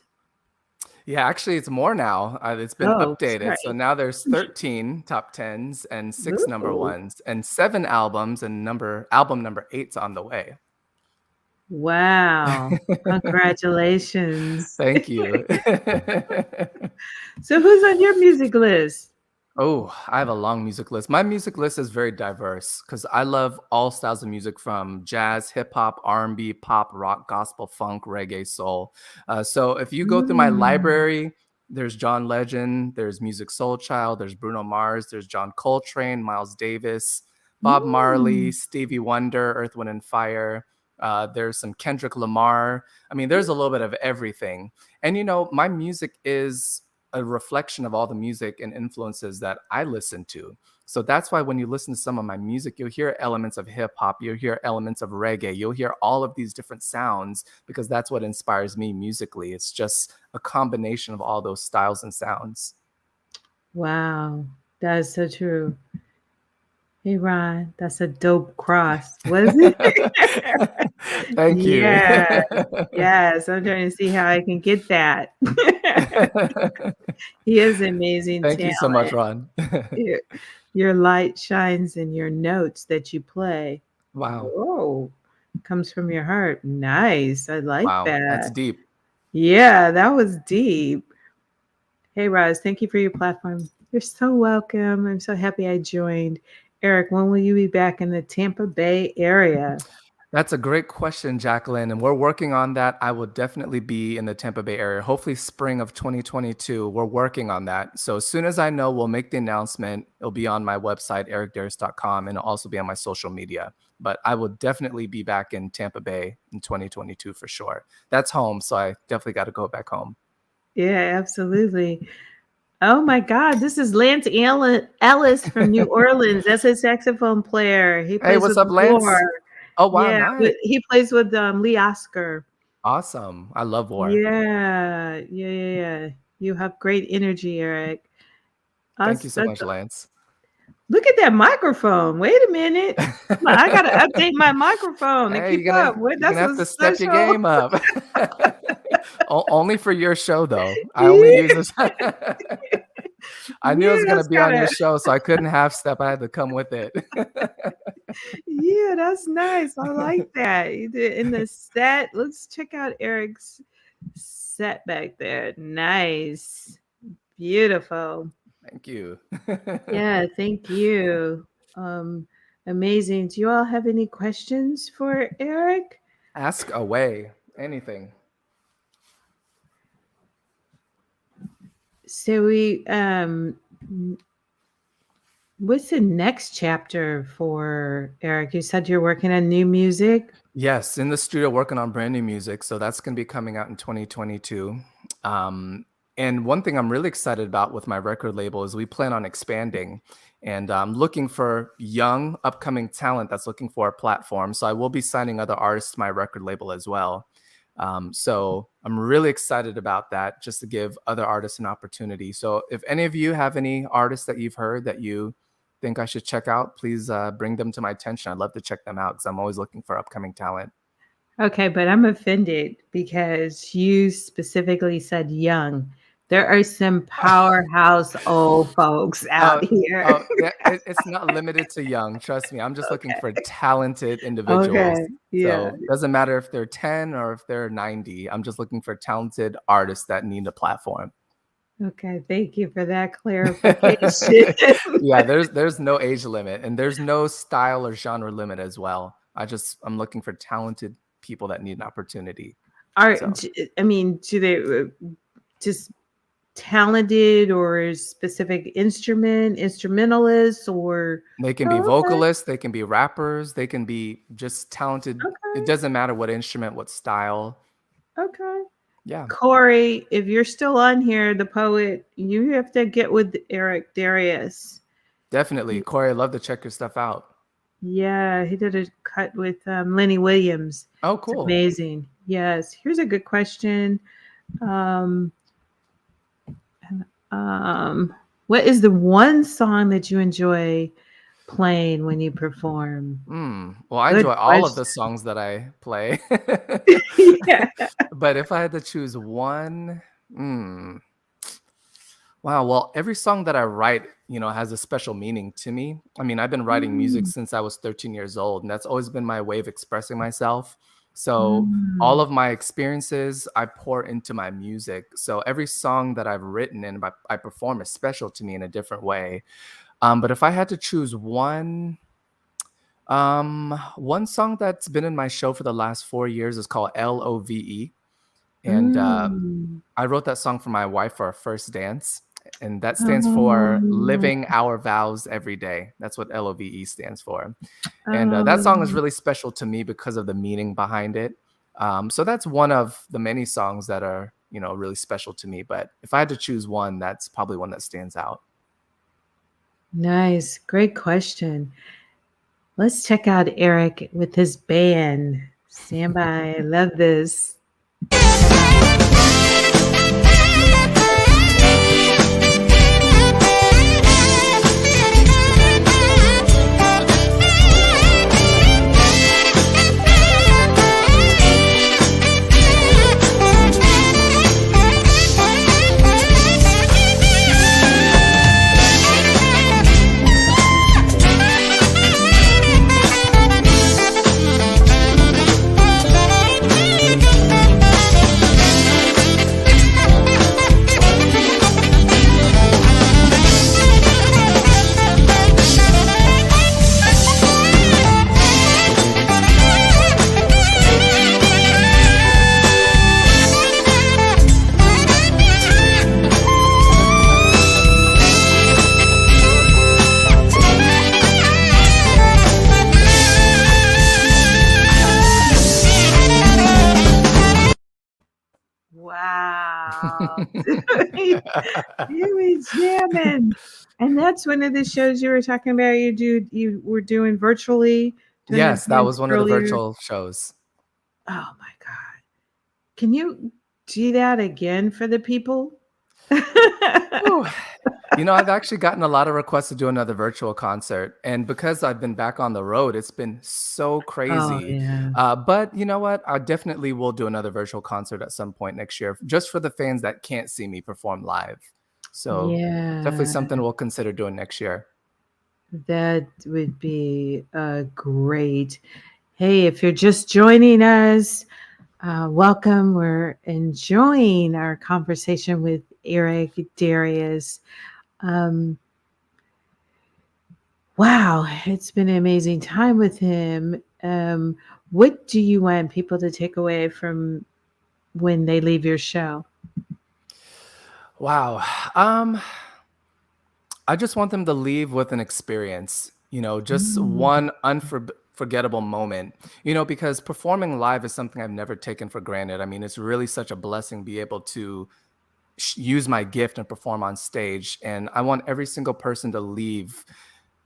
S2: Yeah, actually, it's more now. It's been
S1: Oh,
S2: updated. So
S1: sorry.
S2: now there's 13 top tens and 6 number
S1: Ooh.
S2: ones and 7 albums, and album number 8's on the way.
S1: Wow. Congratulations.
S2: Thank you.
S1: So who's on your music list?
S2: Oh, I have a long music list. My music list is very diverse because I love all styles of music from jazz, hip hop, R&B, pop, rock, gospel, funk, reggae, soul. So if you go through my
S1: Mm.
S2: library, there's John Legend, there's Music Soul Child, there's Bruno Mars, there's John Coltrane, Miles Davis, Bob Marley,
S1: Mm.
S2: Stevie Wonder, Earth, Wind, and Fire. There's some Kendrick Lamar. I mean, there's a little bit of everything. And my music is a reflection of all the music and influences that I listen to. So that's why when you listen to some of my music, you'll hear elements of hip hop, you'll hear elements of reggae, you'll hear all of these different sounds because that's what inspires me musically. It's just a combination of all those styles and sounds.
S1: Wow, that is so true. Hey, Ron, that's a dope cross. Was it?
S2: Thank you.
S1: Yeah. Yes, I'm trying to see how I can get that. He has amazing
S2: Thank you so much,
S1: talent.
S2: Ron.
S1: Your your light shines in your notes that you play.
S2: Wow.
S1: Whoa, comes from your heart. Nice. I like
S2: Wow. That's
S1: that.
S2: deep.
S1: Yeah, that was deep. Hey, Roz, thank you for your platform. You're so welcome. I'm so happy I joined. Eric, when will you be back in the Tampa Bay area?
S2: That's a great question, Jacqueline, and we're working on that. I will definitely be in the Tampa Bay area, hopefully spring of 2022. We're working on that. So as soon as I know, we'll make the announcement. It'll be on my website, ericdarius.com, and it'll also be on my social media. But I will definitely be back in Tampa Bay in 2022 for sure. That's home, so I definitely got to go back home.
S1: Yeah, absolutely. Oh my God, this is Lance Ellis from New Orleans. That's a saxophone player. He
S2: Hey,
S1: plays
S2: what's
S1: with
S2: up, Lance?
S1: War.
S2: Oh, wow,
S1: Yeah,
S2: nice.
S1: he plays with Lee Oscar.
S2: Awesome. I love War.
S1: Yeah. You have great energy, Eric.
S2: Thank you
S1: Us,
S2: so much, Lance.
S1: look at that microphone. Wait a minute. I gotta update my microphone to
S2: Hey,
S1: keep up. Wait,
S2: you're
S1: that's
S2: gonna have
S1: a
S2: to step your
S1: special.
S2: game up. Only for your show, though. I only
S1: Yeah,
S2: use this. I knew it was gonna
S1: that's
S2: be on your
S1: gotta.
S2: show, so I couldn't half step. I had to come with it.
S1: Yeah, that's nice. I like that. You did in the set. Let's check out Eric's set back there. Nice. Beautiful.
S2: Thank you.
S1: Yeah, thank you. Um, Amazing. Do you all have any questions for Eric?
S2: Ask away. Anything.
S1: So what's the next chapter for Eric? You said you're working on new music.
S2: Yes, in the studio working on brand new music. So that's going to be coming out in 2022. And one thing I'm really excited about with my record label is we plan on expanding. And I'm looking for young, upcoming talent that's looking for a platform. So I will be signing other artists to my record label as well. So I'm really excited about that, just to give other artists an opportunity. So if any of you have any artists that you've heard that you think I should check out, please bring them to my attention. I'd love to check them out because I'm always looking for upcoming talent.
S1: Okay, but I'm offended because you specifically said young. There are some powerhouse old folks out here.
S2: It's not limited to young. Trust me. I'm just looking for talented individuals.
S1: Okay. Yeah.
S2: So it doesn't matter if they're 10 or if they're 90. I'm just looking for talented artists that need a platform.
S1: Okay. Thank you for that clarification.
S2: Yeah, there's no age limit and there's no style or genre limit as well. I'm looking for talented people that need an opportunity. So.
S1: I mean, do they just talented or specific instrumentalists, or
S2: They can be
S1: okay.
S2: vocalists, they can be rappers, they can be just talented.
S1: Okay.
S2: It doesn't matter what instrument, what style.
S1: Okay.
S2: Yeah.
S1: Corey, if you're still on here, the poet, you have to get with Eric Darius.
S2: Definitely. Corey, I'd love to check your stuff out.
S1: Yeah, he did a cut with Lenny Williams.
S2: Oh, cool.
S1: It's amazing. Yes. Here's a good question. What is the one song that you enjoy playing when you perform?
S2: Well, I enjoy all of the songs that I play.
S1: Yeah.
S2: But if I had to choose one, wow. Well, every song that I write, has a special meaning to me. I mean, I've been writing music since I was 13 years old, and that's always been my way of expressing myself. So all of my experiences, I pour into my music. So every song that I've written and I perform is special to me in a different way. But if I had to choose one song that's been in my show for the last 4 years is called Love. And I wrote that song for my wife for our first dance. And that stands for Living Our Vows Every Day. That's what Love stands for. And that song is really special to me because of the meaning behind it. So that's one of the many songs that are, really special to me. But if I had to choose one, that's probably one that stands out.
S1: Nice. Great question. Let's check out Eric with his band. Stand by. I love this. Wow. You was jamming. And that's one of the shows you were talking about you were doing virtually, doing
S2: Yes, that
S1: events
S2: was one of the
S1: earlier.
S2: virtual shows.
S1: Oh my God. Can you do that again for the people?
S2: Whew. I've actually gotten a lot of requests to do another virtual concert, and because I've been back on the road, it's been so
S1: Oh,
S2: crazy.
S1: yeah.
S2: But you know what? I definitely will do another virtual concert at some point next year, just for the fans that can't see me perform live. So definitely
S1: Yeah,
S2: something we'll consider doing next year.
S1: that would be, great. Hey, if you're just joining us, welcome. We're enjoying our conversation with Eric Darius. Um, wow, it's been an amazing time with him. What do you want people to take away from when they leave your show?
S2: Wow. Um, I just want them to leave with an experience, just
S1: Mm,
S2: one unforgettable moment, because performing live is something I've never taken for granted. I mean, it's really such a blessing to be able to use my gift and perform on stage. And I want every single person to leave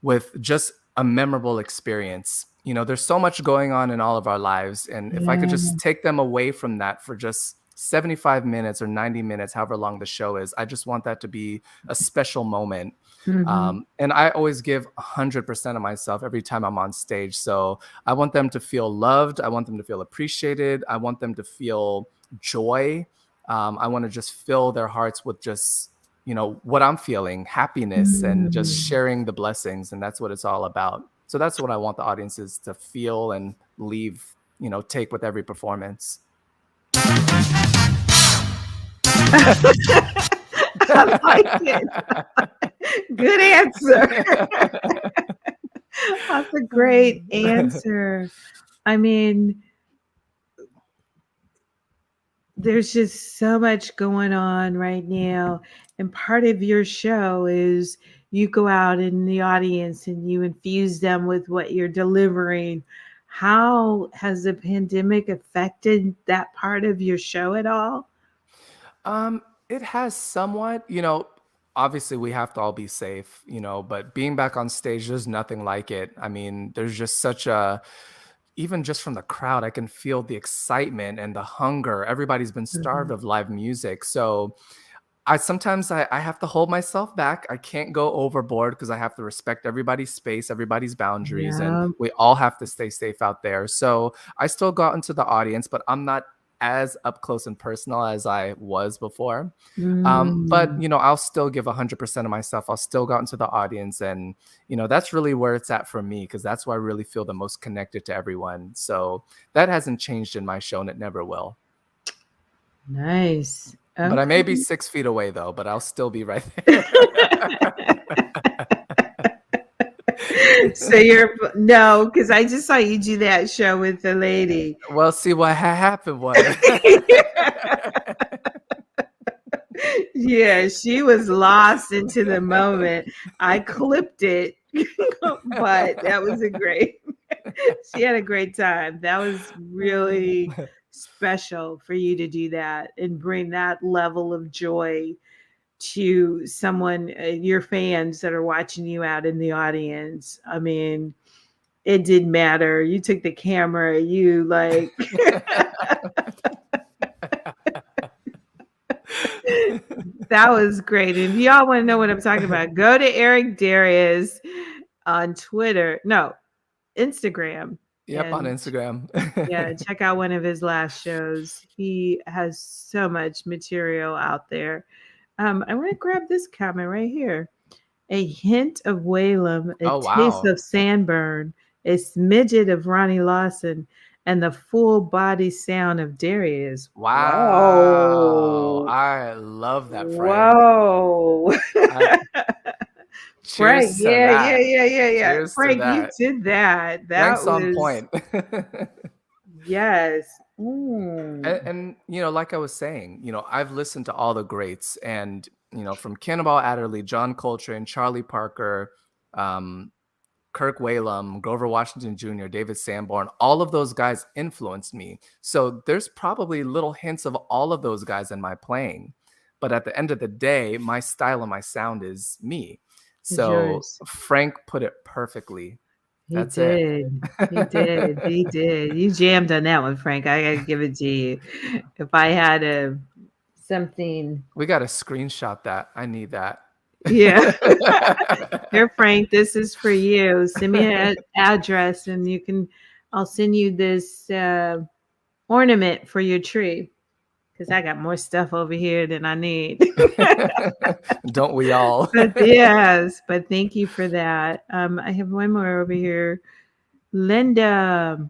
S2: with just a memorable experience. There's so much going on in all of our lives. And if I could
S1: yeah.
S2: just take them away from that for just 75 minutes or 90 minutes, however long the show is, I just want that to be a special moment.
S1: Mhm.
S2: And I always give 100% of myself every time I'm on stage. So I want them to feel loved. I want them to feel appreciated. I want them to feel joy. I want to just fill their hearts with just what I'm feeling, happiness, and just
S1: Mm.
S2: sharing the blessings. And that's what it's all about. So that's what I want the audiences to feel and leave, take with every performance.
S1: I like it. Good answer. That's a great answer. I mean, there's just so much going on right now. And part of your show is you go out in the audience and you infuse them with what you're delivering. How has the pandemic affected that part of your show at all?
S2: Um, it has somewhat, obviously we have to all be safe, but being back on stage, there's nothing like it. I mean, there's just such a, even just from the crowd, I can feel the excitement and the hunger. Everybody's been starved
S1: Mhm.
S2: of live music. So I have to hold myself back. I can't go overboard because I have to respect everybody's space, everybody's boundaries, and
S1: Yeah.
S2: we all have to stay safe out there. So I still got into the audience, but I'm not as up close and personal as I was before. But
S1: Mm.
S2: I'll still give 100% of myself. I'll still go out into the audience, and that's really where it's at for me because that's where I really feel the most connected to everyone. So that hasn't changed in my show, and it never will.
S1: Nice.
S2: But I may be
S1: Okay.
S2: 6 feet away though, but I'll still be right there.
S1: So you're no, because I just saw you do that show with the lady.
S2: Well, see what happened was
S1: Yeah, she was lost into the moment. I clipped it, but that was a great she had a great time. That was really special for you to do that and bring that level of joy to someone, your fans that are watching you out in the audience. I mean, it didn't matter. You took the camera, you like that was great. And if y'all want to know what I'm talking about, go to Eric Darius on Twitter. No, Instagram.
S2: Yep, on
S1: And
S2: Instagram.
S1: yeah, check out one of his last shows. He has so much material out there. I want to grab this comment right here. A hint of Whalum, a
S2: Oh,
S1: taste
S2: wow.
S1: of Sandburn, a smidget of Ronnie Lawson, and the full body sound of Darius.
S2: Wow.
S1: Whoa.
S2: I love that, Frank.
S1: Whoa.
S2: I
S1: Frank,
S2: cheers to
S1: yeah, yeah,
S2: that.
S1: yeah, yeah, yeah.
S2: Cheers to
S1: Frank, you
S2: that.
S1: did that. That
S2: Frank's on
S1: was
S2: point.
S1: yes. Mm.
S2: And like I was saying, I've listened to all the greats and, from Cannonball Adderley, John Coltrane, Charlie Parker, um, Kirk Whalum, Grover Washington Jr., David Sanborn, all of those guys influenced me. So there's probably little hints of all of those guys in my playing. But at the end of the day, my style and my sound is me.
S1: It's
S2: So
S1: yours.
S2: Frank put it perfectly.
S1: He
S2: That's it.
S1: did. He did. He did. You jammed on that one, Frank. I gotta give it to you. If I had a something,
S2: We got to screenshot that. I need that.
S1: yeah. Here, Frank, this is for you. Send me an address, and I'll send you this ornament for your tree because I got more stuff over here than I need.
S2: Don't we all?
S1: But yes, but thank you for that. I have one more over here. Linda,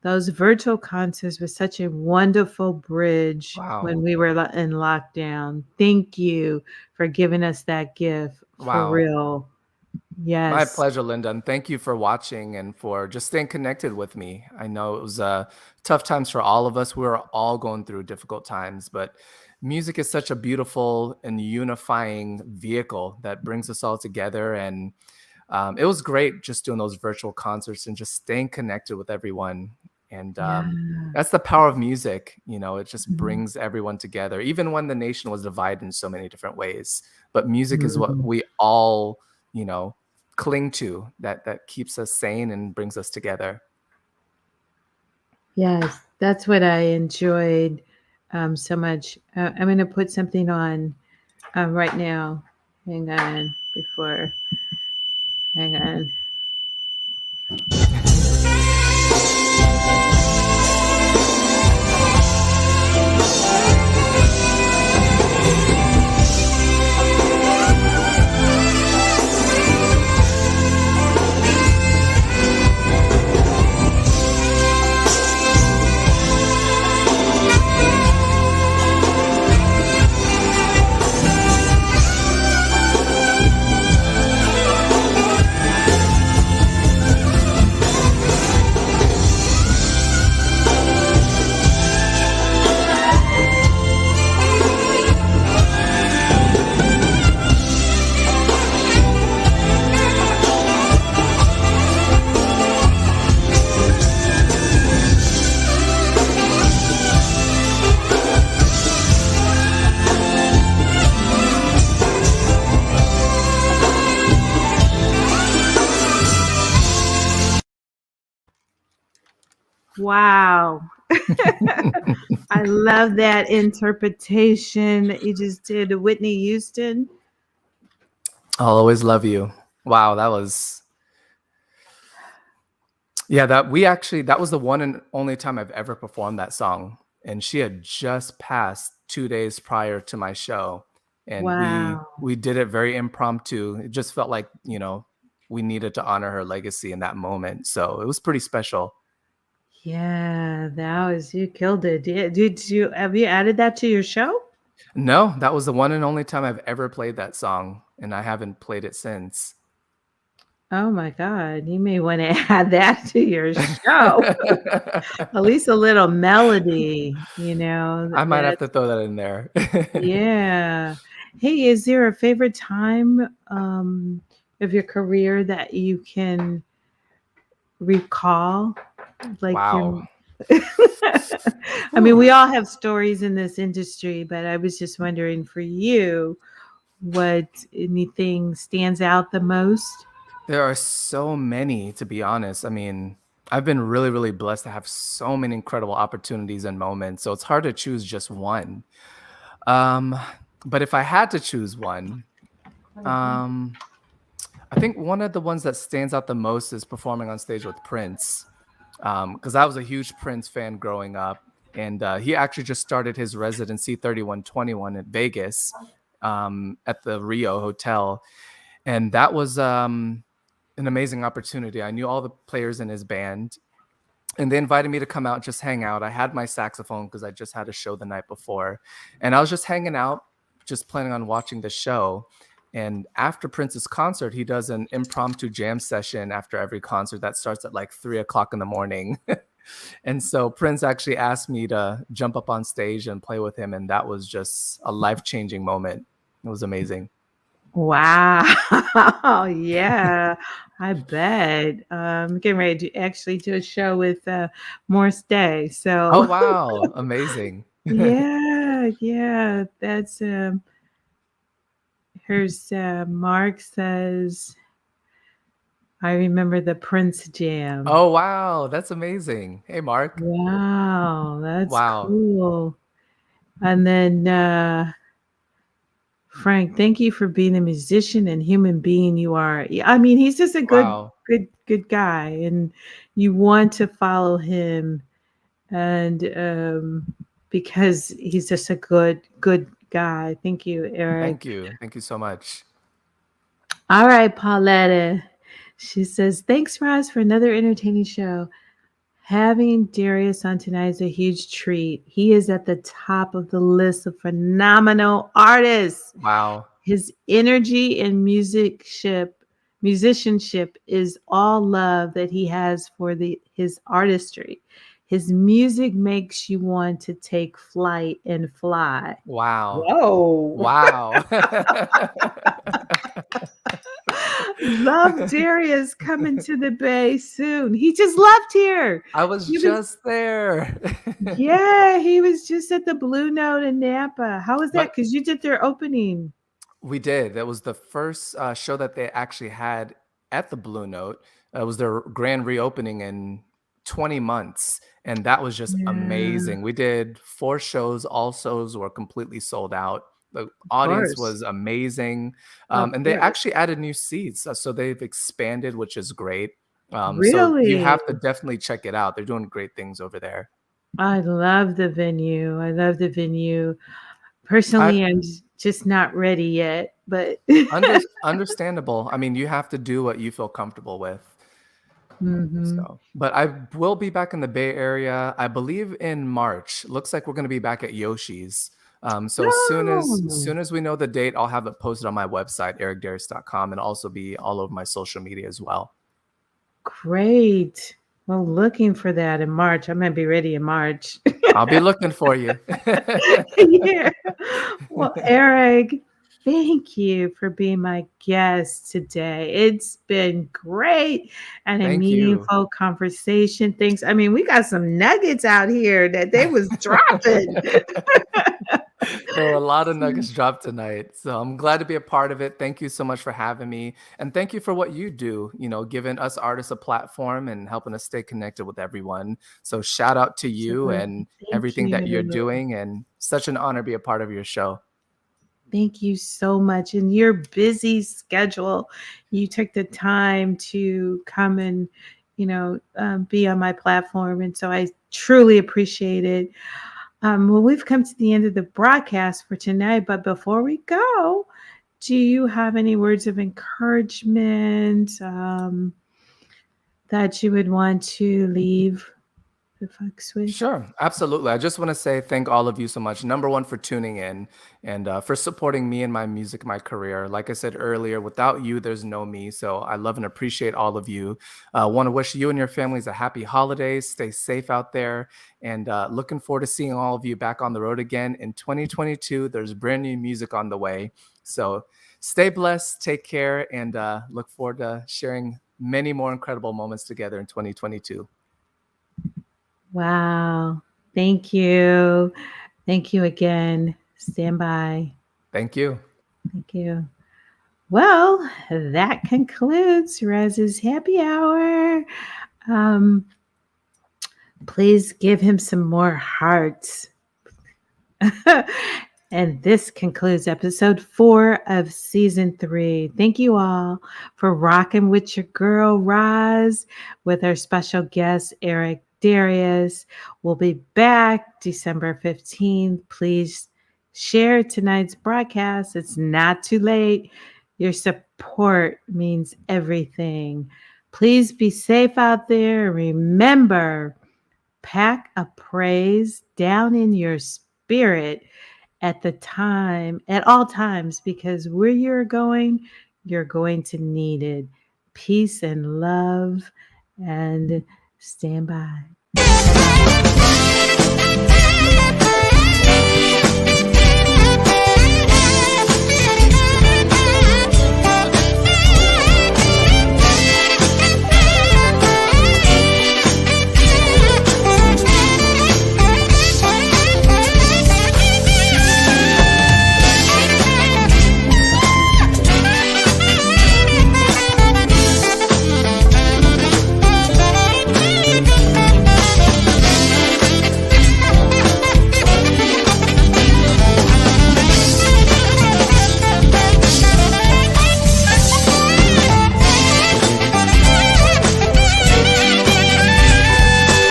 S1: those virtual concerts were such a wonderful bridge when
S2: Wow.
S1: we were in lockdown. Thank you for giving us that gift for
S2: Wow.
S1: real.
S2: My
S1: Yes.
S2: pleasure, Linda. And thank you for watching and for just staying connected with me. I know it was tough times for all of us. We were all going through difficult times, but music is such a beautiful and unifying vehicle that brings us all together. And it was great just doing those virtual concerts and just staying connected with everyone. And
S1: Yeah.
S2: that's the power of music. It just
S1: Mhm.
S2: brings everyone together, even when the nation was divided in so many different ways. But music is what
S1: Mhm.
S2: we all, cling to that keeps us sane and brings us together.
S1: Yes, that's what I enjoyed so much. I'm going to put something on right now. Hang on, hang on. Wow. I love that interpretation that you just did of Whitney Houston.
S2: I'll always love you. Wow, that was the one and only time I've ever performed that song. And she had just passed 2 days prior to my show. And we
S1: Wow.
S2: we did it very impromptu. It just felt like, we needed to honor her legacy in that moment. So it was pretty special.
S1: Yeah, you killed it. Have you added that to your show?
S2: No, that was the one and only time I've ever played that song, and I haven't played it since.
S1: Oh my God, you may want to add that to your show. At least a little melody,
S2: I might have
S1: that
S2: to throw that in there.
S1: yeah. Hey, is there a favorite time of your career that you can recall? Like your
S2: Wow.
S1: I mean,
S2: Whew.
S1: we all have stories in this industry, but I was just wondering for you, what anything stands out the most?
S2: There are so many, to be honest. I mean, I've been really, really blessed to have so many incredible opportunities and moments. So it's hard to choose just one. Um, but if I had to choose one, um, I think one of the ones that stands out the most is performing on stage with Prince. Because I was a huge Prince fan growing up. And he actually just started his residency 3121 in Vegas at the Rio Hotel. And that was an amazing opportunity. I knew all the players in his band, and they invited me to come out, just hang out. I had my saxophone because I just had a show the night before, and I was just hanging out, just planning on watching the show. And after Prince's concert, he does an impromptu jam session after every concert that starts at like 3 o'clock in the morning. And so Prince actually asked me to jump up on stage and play with him, and that was just a life-changing moment. It was amazing.
S1: Wow. Yeah, I bet. Getting ready to actually do a show with Morris Day.
S2: Oh,
S1: So
S2: wow, amazing.
S1: yeah, yeah. That's here's Mark says, I remember the Prince Jam.
S2: Oh, wow, that's amazing. Hey, Mark.
S1: Wow, that's
S2: Wow,
S1: cool. And then Frank, thank you for being the musician and human being you are. Yeah, I mean, he's just a
S2: wow,
S1: good guy, and you want to follow him, and because he's just a good guy. Thank you,
S2: thank
S1: Eric.
S2: you. Thank you so much.
S1: All right, Pauletta. She says, thanks, Roz, for another entertaining show. Having Darius on tonight is a huge treat. He is at the top of the list of phenomenal artists.
S2: Wow,
S1: His energy and musicianship is all love that he has for his artistry. His music makes you want to take flight and fly.
S2: wow,
S1: Whoa.
S2: wow.
S1: Love Darius coming to the Bay soon. He just left here.
S2: I was
S1: He was
S2: just there.
S1: Yeah, he was just at the Blue Note in Napa. How was that?
S2: But
S1: Because you did their opening.
S2: we did. That was the first show that they actually had at the Blue Note. It was their grand reopening in 20 months, and that was just
S1: Yeah,
S2: amazing. We did 4 shows. All shows were completely sold out. The
S1: of
S2: audience
S1: course.
S2: was amazing,
S1: Of
S2: and they
S1: course.
S2: actually added new seats, so they've expanded, which is great. So you
S1: Really?
S2: have to definitely check it out. They're doing great things over there.
S1: I love the venue. I love the venue.
S2: I
S1: Personally, I'm just not ready yet, but
S2: understandable. I mean, you have to do what you feel comfortable with.
S1: hmm.
S2: So, but I will be back in the Bay Area, I believe in March. Looks like we're going to be back at Yoshi's. So
S1: Oh,
S2: soon as we know the date, I'll have it posted on my website, ericdarius.com, and also be all over my social media as well.
S1: great. Well, looking for that in March. I might be ready in March.
S2: I'll be looking for you.
S1: Yeah. Well, Eric, thank you for being my guest today. It's been great and a
S2: Thank you.
S1: meaningful conversation. Thanks. I mean, we got some nuggets out here that they was dropping.
S2: There were a lot of nuggets dropped tonight. So I'm glad to be a part of it. Thank you so much for having me. And thank you for what you do, giving us artists a platform and helping us stay connected with everyone. So shout out to you
S1: Absolutely.
S2: and
S1: Thank
S2: everything that you're
S1: you.
S2: doing. And such an honor to be a part of your show.
S1: Thank you so much. In your busy schedule, you took the time to come and, be on my platform. And so I truly appreciate it. Well, we've come to the end of the broadcast for tonight, but before we go, do you have any words of encouragement that you would want to leave the folks with?
S2: Sure, absolutely. I just want to say thank all of you so much. Number one, for tuning in and for supporting me and my music, my career. Like I said earlier, without you, there's no me. So I love and appreciate all of you. Want to wish you and your families a happy holidays. Stay safe out there. And looking forward to seeing all of you back on the road again in 2022. There's brand new music on the way. So stay blessed, take care, and look forward to sharing many more incredible moments together in 2022.
S1: Wow. Thank you. Thank you again. Stand by.
S2: Thank you.
S1: Thank you. Well, that concludes Roz's happy hour. Um, please give him some more hearts. And this concludes episode 4 of season 3. Thank you all for rocking with your girl, Roz, with our special guest, Eric Darius. We'll be back December 15th. Please share tonight's broadcast. It's not too late. Your support means everything. Please be safe out there. Remember, pack a praise down in your spirit at all times, because where you're going to need it. Peace and love, and stand by.